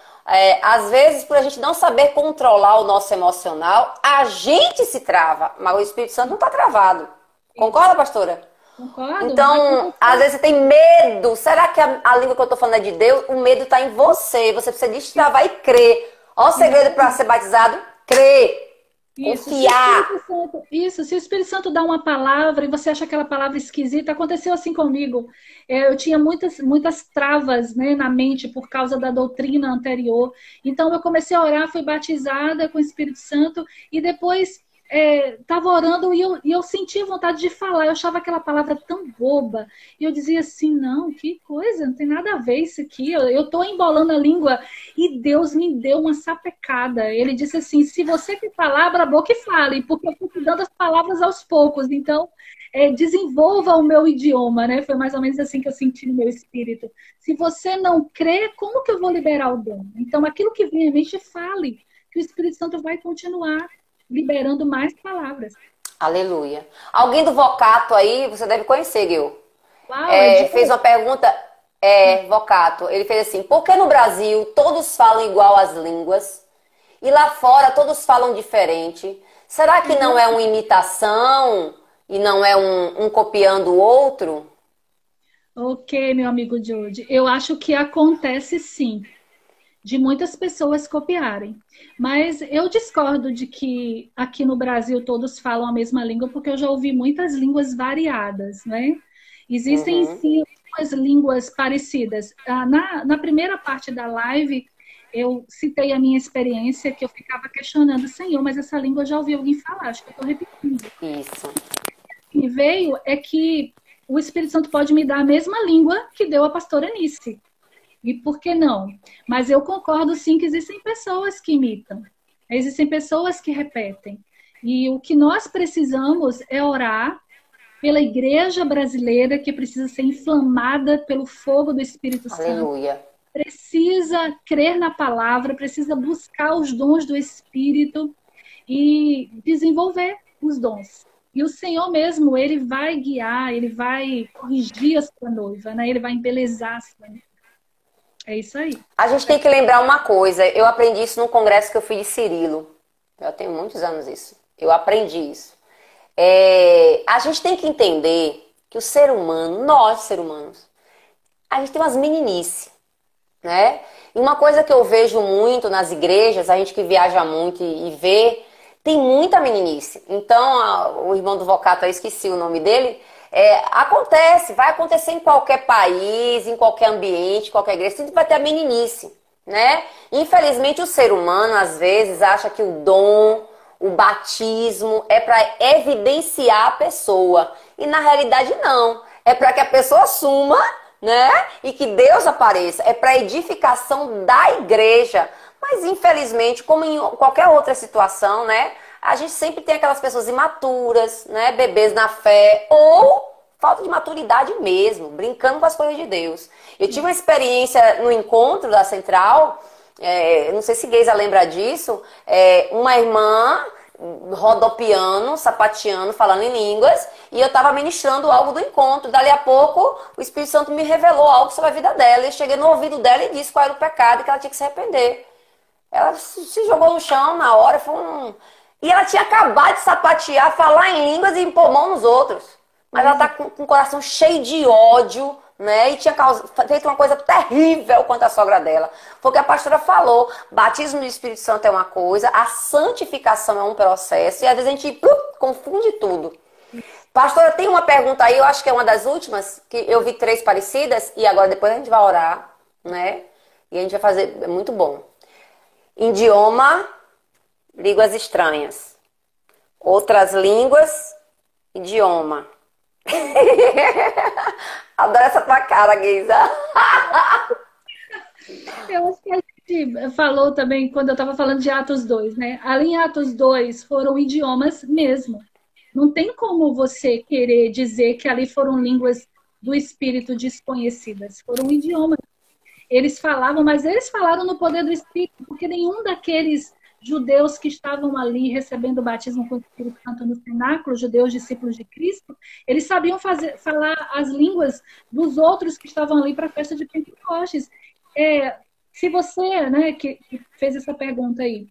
Speaker 1: Às vezes, por a gente não saber controlar o nosso emocional, a gente se trava, mas o Espírito Santo não está travado. Concorda, pastora?
Speaker 2: Concordo,
Speaker 1: então, às vezes você tem medo. Será que a língua que eu tô falando é de Deus? O medo está em você. Você precisa destravar e crer. Olha o segredo para ser batizado: crer. Confiar.
Speaker 2: Se o Espírito Santo dá uma palavra e você acha aquela palavra esquisita, aconteceu assim comigo. Eu tinha muitas travas, né, na mente por causa da doutrina anterior. Então eu comecei a orar, fui batizada com o Espírito Santo e depois estava orando e eu sentia vontade de falar. Eu achava aquela palavra tão boba. E eu dizia assim, não, que coisa, não tem nada a ver isso aqui. Eu estou embolando a língua. E Deus me deu uma sapecada. Ele disse assim, se você quer falar, abra a boca e fale, porque eu estou te dando as palavras aos poucos. Então, desenvolva o meu idioma, né? Foi mais ou menos assim que eu senti no meu espírito. Se você não crê, como que eu vou liberar o dom? Então, aquilo que vem à mente, fale. Que o Espírito Santo vai continuar liberando mais palavras.
Speaker 1: Aleluia. Alguém do Vocato aí, você deve conhecer, Gil. Fez uma pergunta, Vocato. Ele fez assim, por que no Brasil todos falam igual as línguas e lá fora todos falam diferente? Será que não é uma imitação e não é um copiando o outro?
Speaker 2: Ok, meu amigo George. Eu acho que acontece sim, de muitas pessoas copiarem. Mas eu discordo de que aqui no Brasil todos falam a mesma língua, porque eu já ouvi muitas línguas variadas, né? Existem sim algumas línguas parecidas. Na primeira parte da live, eu citei a minha experiência, que eu ficava questionando, Senhor, mas essa língua eu já ouvi alguém falar, acho que eu estou repetindo.
Speaker 1: Isso.
Speaker 2: E veio é que o Espírito Santo pode me dar a mesma língua que deu a pastora Anice. E por que não? Mas eu concordo sim que existem pessoas que imitam. Existem pessoas que repetem. E o que nós precisamos é orar pela igreja brasileira que precisa ser inflamada pelo fogo do Espírito
Speaker 1: Aleluia.
Speaker 2: Santo. Precisa crer na palavra, precisa buscar os dons do Espírito e desenvolver os dons. E o Senhor mesmo, ele vai guiar, ele vai corrigir a sua noiva, né? Ele vai embelezar a sua noiva. É isso aí.
Speaker 1: A gente tem que lembrar uma coisa. Eu aprendi isso num congresso que eu fui de Cirilo. Eu tenho muitos anos isso. Eu aprendi isso. A gente tem que entender que o ser humano, nós seres humanos, a gente tem umas meninices, né? E uma coisa que eu vejo muito nas igrejas, a gente que viaja muito e vê, tem muita meninice. Então, o irmão do Vocato, eu esqueci o nome dele, vai acontecer em qualquer país, em qualquer ambiente, qualquer igreja, sempre vai ter a meninice, né? Infelizmente, o ser humano, às vezes, acha que o dom, o batismo é para evidenciar a pessoa. E, na realidade, não. É para que a pessoa assuma, né? E que Deus apareça. É para edificação da igreja. Mas, infelizmente, como em qualquer outra situação, né? A gente sempre tem aquelas pessoas imaturas, né? Bebês na fé, ou falta de maturidade mesmo, brincando com as coisas de Deus. Eu tive uma experiência no encontro da Central, não sei se Geisa lembra disso, uma irmã rodopiando, sapateando, falando em línguas, e eu estava ministrando algo do encontro. Dali a pouco, o Espírito Santo me revelou algo sobre a vida dela. Eu cheguei no ouvido dela e disse qual era o pecado e que ela tinha que se arrepender. Ela se jogou no chão na hora, e ela tinha acabado de sapatear, falar em línguas e impor mão nos outros. Mas ela tá com o coração cheio de ódio, né? E tinha feito uma coisa terrível contra a sogra dela. Foi o que a pastora falou. Batismo do Espírito Santo é uma coisa, a santificação é um processo, e às vezes a gente confunde tudo. Pastora, tem uma pergunta aí, eu acho que é uma das últimas, que eu vi 3 parecidas, e agora depois a gente vai orar, né? E a gente vai fazer, é muito bom. Idioma, línguas estranhas. Outras línguas, idioma. Adoro essa tua cara, Geisa.
Speaker 2: Eu acho que a gente falou também, quando eu estava falando de Atos 2, né? Ali em Atos 2 foram idiomas mesmo. Não tem como você querer dizer que ali foram línguas do Espírito desconhecidas. Foram idiomas. Eles falavam, mas eles falaram no poder do Espírito, porque nenhum daqueles judeus que estavam ali recebendo o batismo com o Espírito Santo no cenáculo, judeus discípulos de Cristo, eles sabiam falar as línguas dos outros que estavam ali para a festa de Pentecostes. Se você, né, que fez essa pergunta aí,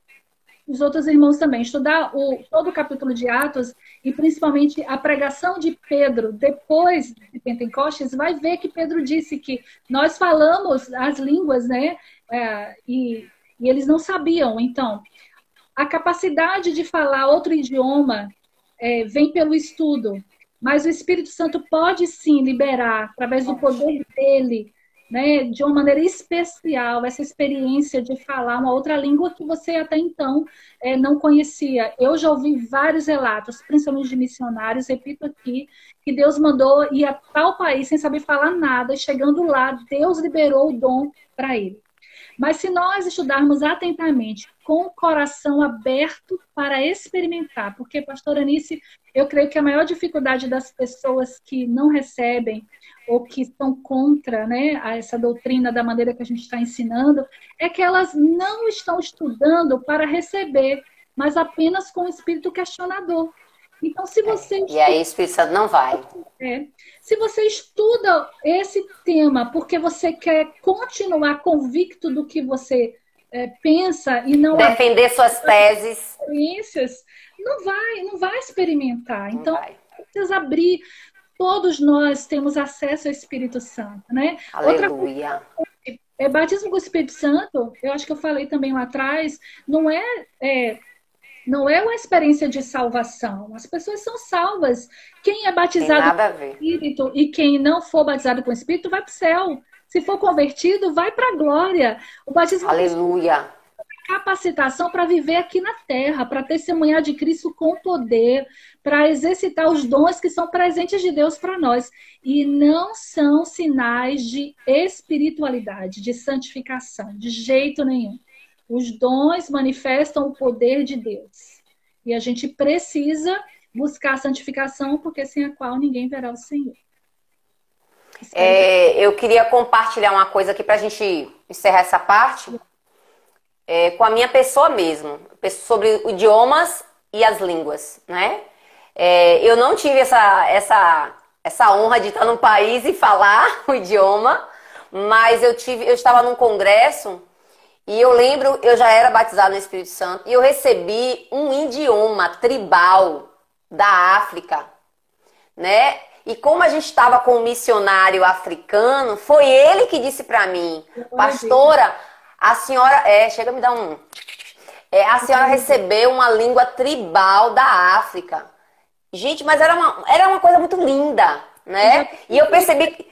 Speaker 2: os outros irmãos também, estudar todo o capítulo de Atos e principalmente a pregação de Pedro depois de Pentecostes, vai ver que Pedro disse que nós falamos as línguas, né? E eles não sabiam. Então, a capacidade de falar outro idioma vem pelo estudo, mas o Espírito Santo pode sim liberar, através do poder dele, né, de uma maneira especial, essa experiência de falar uma outra língua que você até então não conhecia. Eu já ouvi vários relatos, principalmente de missionários, repito aqui, que Deus mandou ir a tal país sem saber falar nada, e chegando lá, Deus liberou o dom para ele. Mas se nós estudarmos atentamente, com o coração aberto para experimentar, porque, pastora Anice, eu creio que a maior dificuldade das pessoas que não recebem ou que estão contra, né, essa doutrina da maneira que a gente está ensinando, é que elas não estão estudando para receber, mas apenas com o espírito questionador. Então, se você
Speaker 1: e aí o Espírito Santo não vai.
Speaker 2: Se você estuda esse tema porque você quer continuar convicto do que você pensa e não
Speaker 1: defender suas teses,
Speaker 2: não vai experimentar. Então, precisa abrir. Todos nós temos acesso ao Espírito Santo, né?
Speaker 1: Aleluia.
Speaker 2: Batismo com o Espírito Santo, eu acho que eu falei também lá atrás, não é uma experiência de salvação. As pessoas são salvas. Quem é batizado com o Espírito e quem não for batizado com o Espírito vai para o céu. Se for convertido, vai para a glória. O batismo
Speaker 1: Aleluia.
Speaker 2: É capacitação para viver aqui na terra, para testemunhar de Cristo com poder, para exercitar os dons que são presentes de Deus para nós. E não são sinais de espiritualidade, de santificação, de jeito nenhum. Os dons manifestam o poder de Deus. E a gente precisa buscar a santificação, porque sem a qual ninguém verá o Senhor.
Speaker 1: Eu queria compartilhar uma coisa aqui para a gente encerrar essa parte. Com a minha pessoa mesmo. Sobre idiomas e as línguas, né? Eu não tive essa honra de estar num país e falar o idioma, mas eu estava num congresso. E eu lembro, eu já era batizada no Espírito Santo, e eu recebi um idioma tribal da África, né? E como a gente estava com um missionário africano, foi ele que disse para mim, pastora, a senhora... chega a me dar um... a senhora recebeu uma língua tribal da África. Gente, mas era uma coisa muito linda, né? E eu percebi que...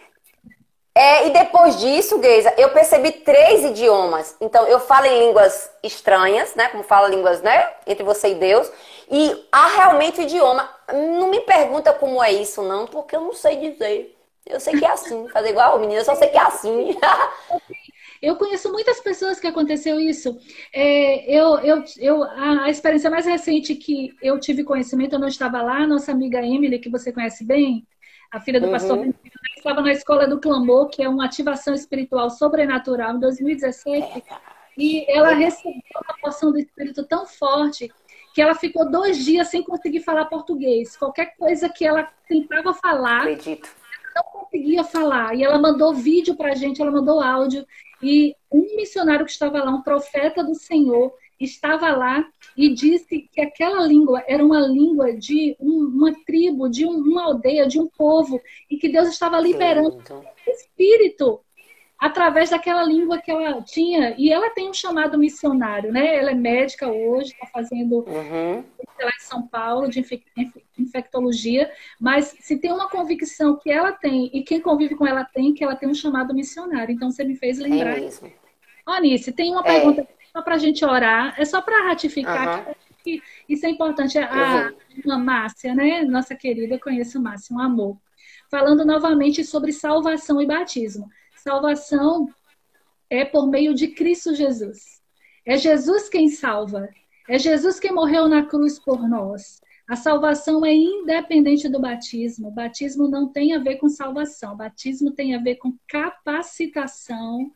Speaker 1: e depois disso, Geisa, eu percebi 3 idiomas. Então, eu falo em línguas estranhas, né? Como fala línguas, né? Entre você e Deus. E há realmente o idioma. Não me pergunta como é isso, não, porque eu não sei dizer. Eu sei que é assim. Fazer igual a menina, eu só sei que é assim.
Speaker 2: Eu conheço muitas pessoas que aconteceu isso. A experiência mais recente que eu tive conhecimento, eu não estava lá, nossa amiga Emily, que você conhece bem, a filha do pastor, estava na Escola do Clamor, que é uma ativação espiritual sobrenatural, em 2017, e ela recebeu uma porção do Espírito tão forte que ela ficou 2 dias sem conseguir falar português. Qualquer coisa que ela tentava falar,
Speaker 1: Acredito.
Speaker 2: não conseguia falar. E ela mandou vídeo pra gente, ela mandou áudio. E um missionário que estava lá, um profeta do Senhor, estava lá e disse que aquela língua era uma língua de uma tribo, de uma aldeia, de um povo, e que Deus estava liberando o espírito através daquela língua que ela tinha. E ela tem um chamado missionário, né? Ela é médica hoje, está fazendo lá em São Paulo de infectologia, mas se tem uma convicção que ela tem e quem convive com ela tem, que ela tem um chamado missionário. Então você me fez lembrar.
Speaker 1: É mesmo.
Speaker 2: Anice, tem uma pergunta só para a gente orar, é só para ratificar que isso é importante. A Márcia, né? Nossa querida, eu conheço Márcia, um amor. Falando novamente sobre salvação e batismo. Salvação é por meio de Cristo Jesus. É Jesus quem salva. É Jesus quem morreu na cruz por nós. A salvação é independente do batismo. O batismo não tem a ver com salvação. O batismo tem a ver com capacitação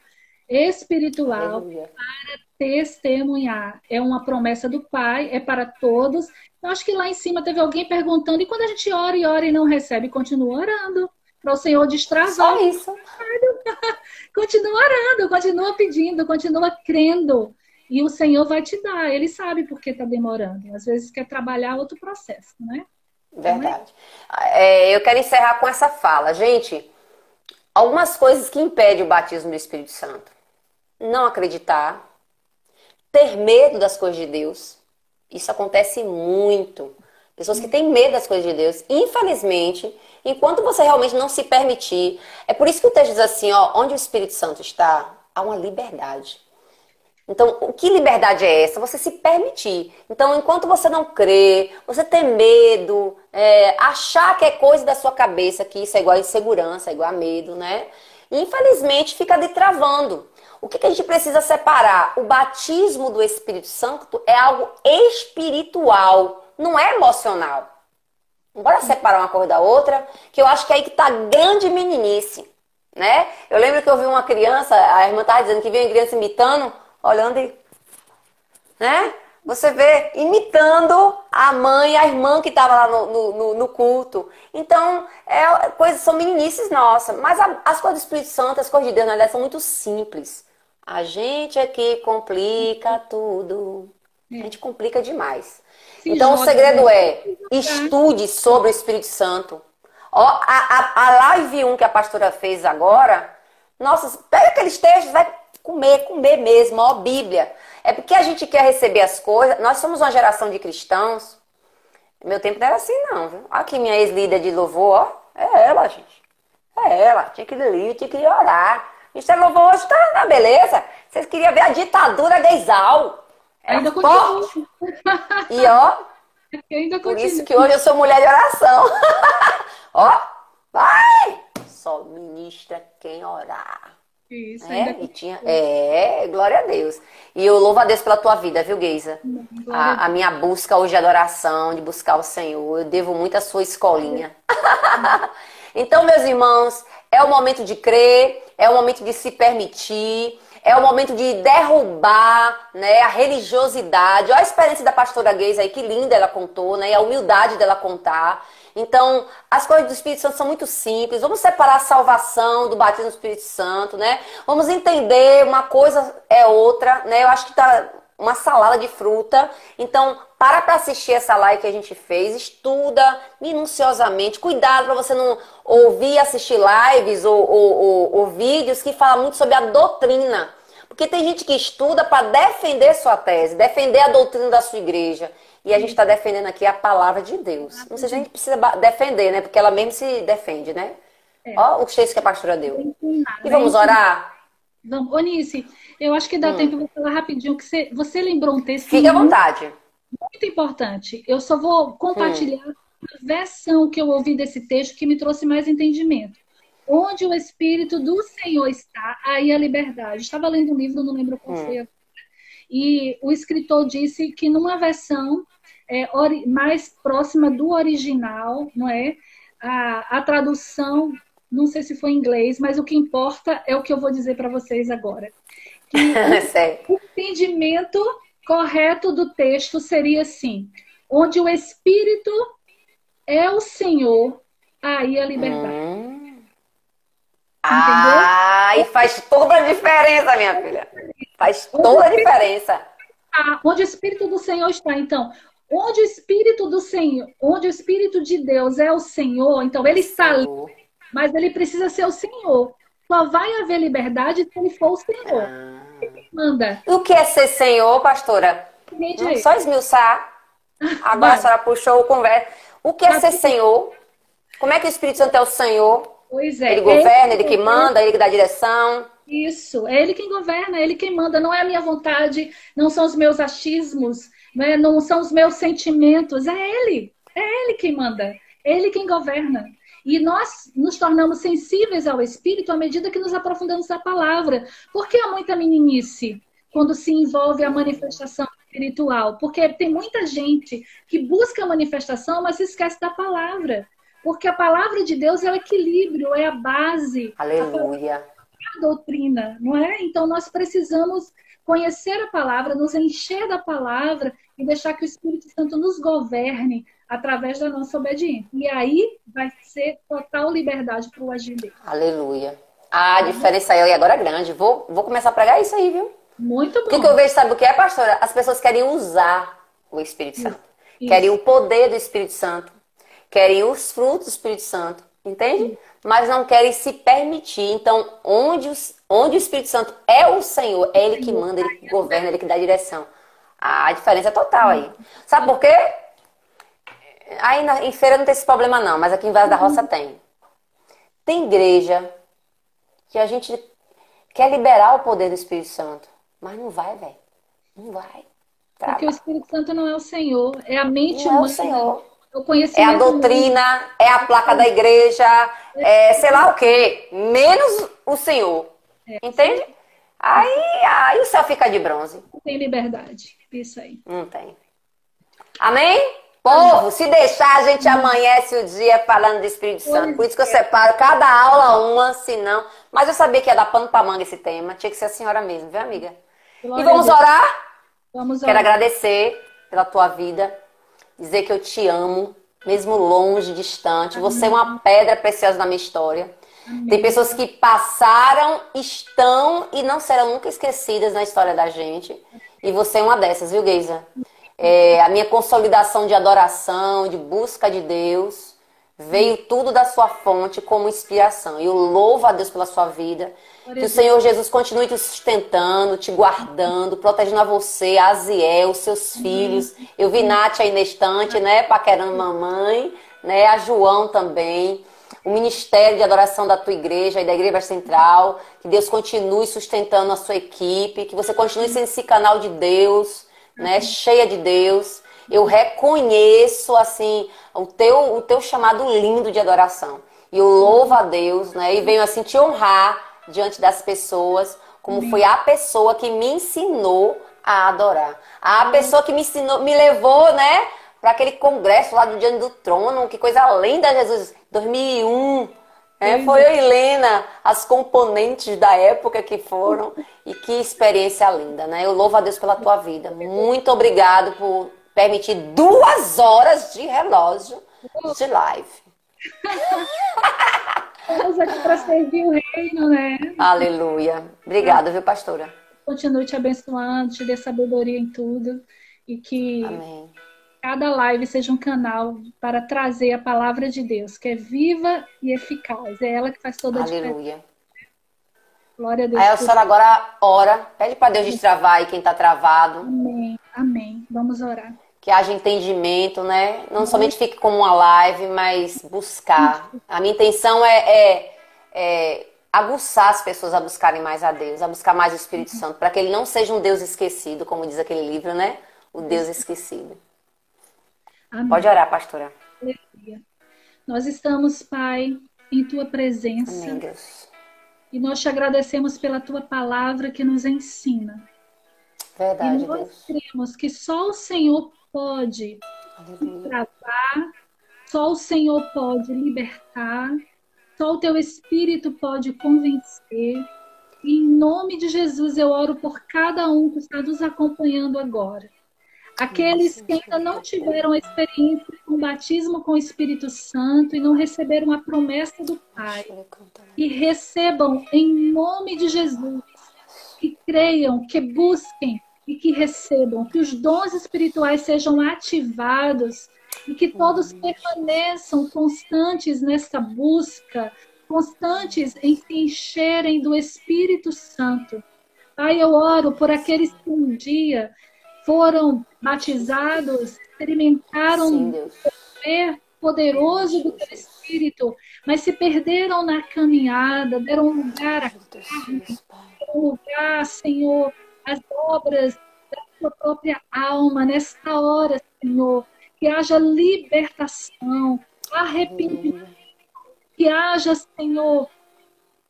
Speaker 2: espiritual para testemunhar. É uma promessa do Pai, é para todos. Eu acho que lá em cima teve alguém perguntando, e quando a gente ora e não recebe, continua orando. Para o Senhor destravar.
Speaker 1: Só isso.
Speaker 2: Continua orando, continua pedindo, continua crendo. E o Senhor vai te dar. Ele sabe por que está demorando. Às vezes quer trabalhar outro processo, né?
Speaker 1: Verdade. Eu quero encerrar com essa fala. Gente, algumas coisas que impedem o batismo do Espírito Santo. Não acreditar. Ter medo das coisas de Deus. Isso acontece muito. Pessoas que têm medo das coisas de Deus. Infelizmente, enquanto você realmente não se permitir... É por isso que o texto diz assim, ó, onde o Espírito Santo está, há uma liberdade. Então, o que liberdade é essa? Você se permitir. Então, enquanto você não crê, você tem medo, achar que é coisa da sua cabeça, que isso é igual a insegurança, é igual a medo, né? E, infelizmente, fica ali travando. O que a gente precisa separar? O batismo do Espírito Santo é algo espiritual, não é emocional. Bora separar uma coisa da outra, que eu acho que é aí que tá a grande meninice, né? Eu lembro que eu vi uma criança, a irmã estava dizendo que viu uma criança imitando, olhando e... né? Você vê imitando a mãe, a irmã que estava lá no culto. Então, são meninices nossas. Mas as coisas do Espírito Santo, as coisas de Deus, na verdade, são muito simples. A gente aqui complica tudo. A gente complica demais. Então, o segredo estude sobre o Espírito Santo. Ó, a live 1 que a pastora fez agora, nossa, pega aqueles textos, vai comer mesmo, ó, Bíblia. É porque a gente quer receber as coisas. Nós somos uma geração de cristãos. Meu tempo não era assim, não, viu? Aqui minha ex-líder de louvor, ó. É ela, gente. É ela. Tinha que ler, tinha que orar. Ministério do Louvor hoje tá na beleza. Vocês queriam ver a ditadura de Exal.
Speaker 2: Ainda continua.
Speaker 1: E ó,
Speaker 2: ainda
Speaker 1: por isso que hoje eu sou mulher de oração. Ó, vai! Só ministra quem orar.
Speaker 2: Isso,
Speaker 1: glória a Deus. E eu louvo a Deus pela tua vida, viu, Geisa? A minha busca hoje é adoração, de buscar o Senhor. Eu devo muito à sua escolinha. Então, meus irmãos, é o momento de crer, é o momento de se permitir, é o momento de derrubar, né, a religiosidade. Olha a experiência da pastora Geisa aí, que linda ela contou, né, e a humildade dela contar. Então, as coisas do Espírito Santo são muito simples. Vamos separar a salvação do batismo do Espírito Santo, né? Vamos entender uma coisa é outra, né? Eu acho que tá uma salada de fruta. Então, para assistir essa live que a gente fez, estuda minuciosamente. Cuidado para você não ouvir, assistir lives ou vídeos que falam muito sobre a doutrina. Porque tem gente que estuda para defender sua tese, defender a doutrina da sua igreja. E a gente está defendendo aqui a palavra de Deus. Não sei se a gente precisa defender, né? Porque ela mesmo se defende, né? Ó, o texto que a pastora deu. E vamos orar?
Speaker 2: Vamos. Onice, eu acho que dá tempo de falar rapidinho, que você lembrou um texto
Speaker 1: Fique à vontade.
Speaker 2: Muito importante. Eu só vou compartilhar a versão que eu ouvi desse texto que me trouxe mais entendimento. Onde o Espírito do Senhor está, aí a liberdade. Estava lendo um livro, não lembro qual foi agora. E o escritor disse que numa versão mais próxima do original, não é? A tradução, não sei se foi em inglês, mas o que importa é o que eu vou dizer para vocês agora. Que o entendimento correto do texto seria assim: onde o Espírito é o Senhor, aí a liberdade. Entendeu?
Speaker 1: Ah, e faz toda a diferença, minha filha. Faz toda a diferença.
Speaker 2: Onde o Espírito do Senhor está. Então, onde o Espírito do Senhor, onde o Espírito de Deus é o Senhor, então ele está ali,
Speaker 1: Senhor.
Speaker 2: mas ele precisa ser o Senhor. Só vai haver liberdade se ele for o Senhor. Manda.
Speaker 1: E o que é ser Senhor, pastora? Não só esmiuçar. Agora a senhora puxou o conversa. O que é ser Senhor? Como é que o Espírito Santo é o Senhor?
Speaker 2: Pois é.
Speaker 1: Ele governa, ele que manda, ele que dá direção.
Speaker 2: Isso, é ele quem governa, é ele quem manda, não é a minha vontade, não são os meus achismos, né? Não são os meus sentimentos, é ele quem manda, é ele quem governa. E nós nos tornamos sensíveis ao Espírito à medida que nos aprofundamos na palavra. Por que há muita meninice quando se envolve a manifestação espiritual? Porque tem muita gente que busca a manifestação, mas se esquece da palavra. Porque a palavra de Deus é o equilíbrio, é a base.
Speaker 1: Aleluia.
Speaker 2: A doutrina, não é? Então nós precisamos conhecer a palavra, nos encher da palavra e deixar que o Espírito Santo nos governe através da nossa obediência. E aí vai ser total liberdade para o agir dele.
Speaker 1: Aleluia. A diferença aí agora é grande. Vou começar a pregar isso aí, viu?
Speaker 2: Muito bom.
Speaker 1: O que eu vejo, sabe o que é, pastora? As pessoas querem usar o Espírito Santo.
Speaker 2: Isso.
Speaker 1: Querem o poder do Espírito Santo. Querem os frutos do Espírito Santo. Entende? Mas não querem se permitir. Então, onde o Espírito Santo é o Senhor, é Ele que manda, Ele que governa, Ele que dá direção. A diferença é total aí. Sabe por quê? Aí em feira não tem esse problema não, mas aqui em Vaz da Roça tem. Tem igreja que a gente quer liberar o poder do Espírito Santo, mas não vai, velho. Não vai. Trava.
Speaker 2: Porque o Espírito Santo não é o Senhor, é a mente
Speaker 1: não
Speaker 2: humana.
Speaker 1: É o Senhor.
Speaker 2: É
Speaker 1: a doutrina, é a placa da igreja, é sei lá o quê. Menos o Senhor. Entende? Aí o céu fica de bronze.
Speaker 2: Não tem liberdade. Isso aí.
Speaker 1: Não tem. Amém? Povo, se deixar, a gente amanhece o dia falando do Espírito Santo. Por isso que eu separo cada aula uma, se não. Mas eu sabia que ia dar pano pra manga esse tema. Tinha que ser a senhora mesmo, viu, amiga? E vamos orar?
Speaker 2: Vamos orar.
Speaker 1: Quero agradecer pela tua vida. Dizer que eu te amo, mesmo longe, distante. Você é uma pedra preciosa na minha história.
Speaker 2: Amém.
Speaker 1: Tem pessoas que passaram, estão e não serão nunca esquecidas na história da gente. E você é uma dessas, viu, Geisa? A minha consolidação de adoração, de busca de Deus, veio tudo da sua fonte como inspiração. E eu louvo a Deus pela sua vida. Que o Senhor Jesus continue te sustentando, te guardando, protegendo a você, a Aziel, os seus filhos. Eu vi Nath aí na estante, né, paquerando mamãe, né, a João também. O ministério de adoração da tua igreja e da Igreja Central. Que Deus continue sustentando a sua equipe, que você continue sendo esse canal de Deus, né, cheia de Deus. Eu reconheço, assim, o teu chamado lindo de adoração. E eu louvo a Deus, né, e venho, assim, te honrar diante das pessoas, como foi a pessoa que me ensinou a adorar. A pessoa que me ensinou, me levou, né, para aquele congresso lá do Diante do Trono, que coisa linda, Jesus, 2001. Foi eu e Helena, as componentes da época que foram, e que experiência linda, né? Eu louvo a Deus pela tua vida. Muito obrigado por permitir 2 horas de relógio de live.
Speaker 2: Estamos aqui para servir o reino, né?
Speaker 1: Aleluia. Obrigada, viu, pastora?
Speaker 2: Continue te abençoando, te dê sabedoria em tudo. E que
Speaker 1: Amém.
Speaker 2: Cada live seja um canal para trazer a palavra de Deus, que é viva e eficaz. É ela que faz toda a diferença.
Speaker 1: Aleluia.
Speaker 2: Glória a Deus.
Speaker 1: Aí a senhora agora ora, pede para Deus destravar aí quem está travado.
Speaker 2: Amém. Amém. Vamos orar.
Speaker 1: Que haja entendimento, né? Não somente fique como uma live, mas buscar. A minha intenção é aguçar as pessoas a buscarem mais a Deus, a buscar mais o Espírito Santo, para que ele não seja um Deus esquecido, como diz aquele livro, né? O Deus esquecido.
Speaker 2: Amém.
Speaker 1: Pode orar, pastora.
Speaker 2: Aleluia. Nós estamos, Pai, em Tua presença.
Speaker 1: Amém, Deus.
Speaker 2: E nós te agradecemos pela Tua palavra que nos ensina.
Speaker 1: Verdade,
Speaker 2: e nós
Speaker 1: Deus.
Speaker 2: cremos que só o Senhor pode
Speaker 1: Aleluia.
Speaker 2: travar, só o Senhor pode libertar, só o Teu Espírito pode convencer. Em nome de Jesus, eu oro por cada um que está nos acompanhando agora. Aqueles que ainda não tiveram a experiência com o batismo com o Espírito Santo e não receberam a promessa do Pai, que recebam em nome de Jesus, que creiam, que busquem e que recebam, que os dons espirituais sejam ativados e que todos permaneçam constantes nessa busca, constantes em se encherem do Espírito Santo. Pai, eu oro por aqueles que um dia foram batizados, experimentaram o poder poderoso do teu Espírito, mas se perderam na caminhada, deram lugar à carne, deram lugar, Senhor, às obras da sua própria alma. Nesta hora, Senhor, que haja libertação, arrependimento, que haja, Senhor,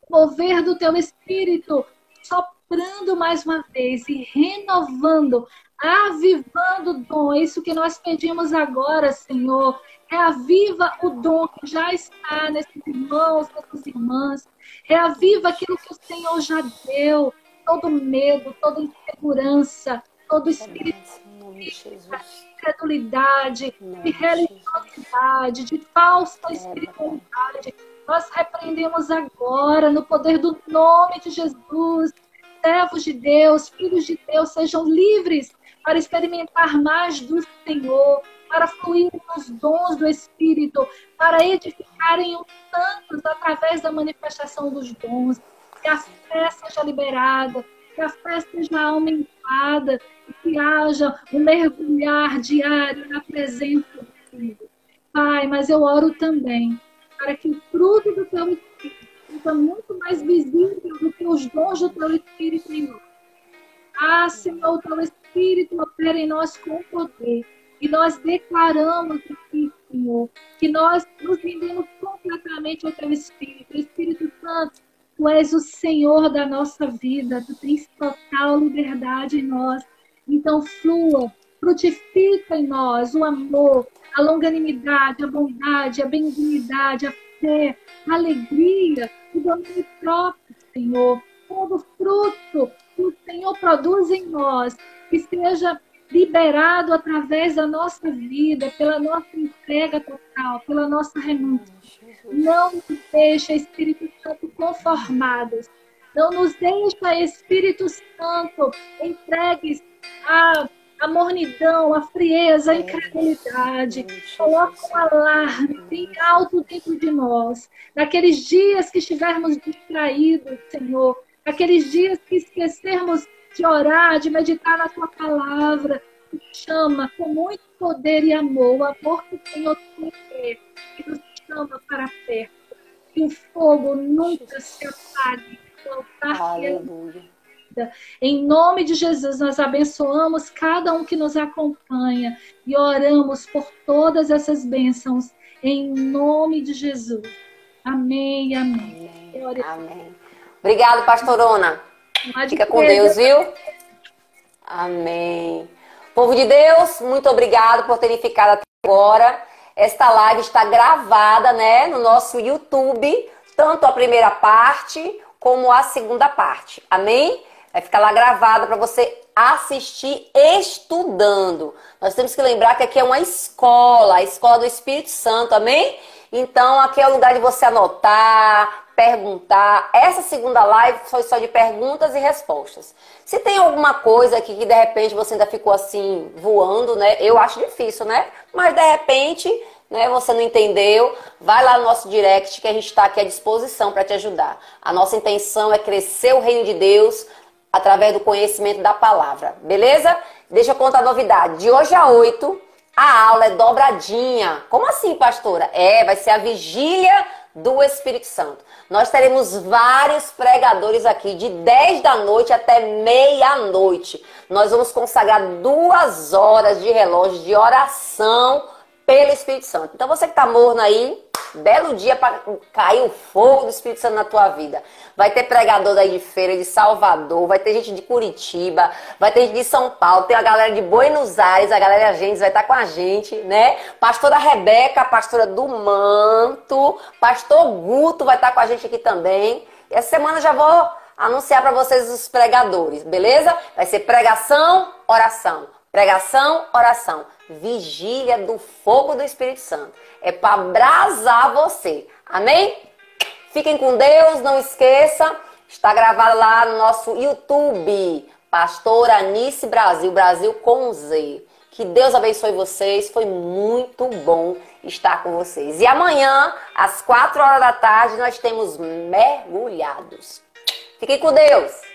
Speaker 2: mover do teu Espírito, soprando mais uma vez e renovando, avivando o dom. É isso que nós pedimos agora, Senhor. Reaviva o dom que já está nesses irmãos, nessas irmãs. Reaviva aquilo que o Senhor já deu. Todo medo, toda insegurança, todo espírito de incredulidade, de religiosidade, de falsa espiritualidade. Nós repreendemos agora, no poder do nome de Jesus. Servos de Deus, filhos de Deus, sejam livres para experimentar mais do Senhor, para fluir nos dons do Espírito, para edificarem os santos através da manifestação dos dons. Que a fé seja liberada, que a fé seja aumentada, que haja um mergulhar diário na presença do Filho. Pai, mas eu oro também para que o fruto do teu Espírito seja muito mais visível do que os dons do teu Espírito em nós. Ah, Senhor, o teu Espírito opera em nós com poder. E nós declaramos aqui, Senhor, que nós nos rendemos completamente ao teu Espírito. Espírito Santo, tu és o Senhor da nossa vida. Tu tens total liberdade em nós. Então flua, frutifica em nós o amor, a longanimidade, a bondade, a benignidade, a fé, a alegria, o domínio próprio, Senhor. Todo fruto que o Senhor produz em nós, que seja liberado através da nossa vida, pela nossa entrega total, pela nossa renúncia. Não nos deixa, Espírito Santo, conformados. Não nos deixa, Espírito Santo, entregues à mornidão, à frieza, à incredulidade. Coloca um alarme bem alto dentro de nós. Naqueles dias que estivermos distraídos, Senhor, naqueles dias que esquecermos de orar, de meditar na tua palavra, nos chama com muito poder e amor, o amor que o Senhor tem, que nos chama para perto. Que o fogo nunca se apague. Aleluia. Em nome de Jesus, nós abençoamos cada um que nos acompanha e oramos por todas essas bênçãos em nome de Jesus. Amém, amém.
Speaker 1: Amém. Obrigado, pastorona. Fica com Deus, viu? Amém. Povo de Deus, muito obrigado por terem ficado até agora. Esta live está gravada, né, no nosso YouTube, tanto a primeira parte como a segunda parte. Amém? Vai ficar lá gravada para você assistir estudando. Nós temos que lembrar que aqui é uma escola, a escola do Espírito Santo, amém? Então aqui é o lugar de você anotar, perguntar. Essa segunda live foi só de perguntas e respostas. Se tem alguma coisa aqui que de repente você ainda ficou assim voando, né? Eu acho difícil, né? Mas de repente, né, você não entendeu, vai lá no nosso direct que a gente está aqui à disposição para te ajudar. A nossa intenção é crescer o reino de Deus através do conhecimento da palavra, beleza? Deixa eu contar a novidade. De hoje a 8, a aula é dobradinha. Como assim, pastora? Vai ser a vigília do Espírito Santo. Nós teremos vários pregadores aqui, de 10 da noite até meia-noite. Nós vamos consagrar 2 horas de relógio de oração pelo Espírito Santo. Então você que está morno aí, belo dia para cair o fogo do Espírito Santo na tua vida. Vai ter pregador daí de Feira, de Salvador, vai ter gente de Curitiba, vai ter gente de São Paulo, tem a galera de Buenos Aires, a galera gente vai estar com a gente, né? Pastora Rebeca, pastora do Manto, pastor Guto vai estar com a gente aqui também. Essa semana já vou anunciar para vocês os pregadores, beleza? Vai ser pregação, oração. Pregação, oração. Vigília do fogo do Espírito Santo. É para abrasar você. Amém? Fiquem com Deus, não esqueça. Está gravado lá no nosso YouTube. Pastora Anice Brasil, Brasil com Z. Que Deus abençoe vocês. Foi muito bom estar com vocês. E amanhã, às 4 horas da tarde, nós temos mergulhados. Fiquem com Deus.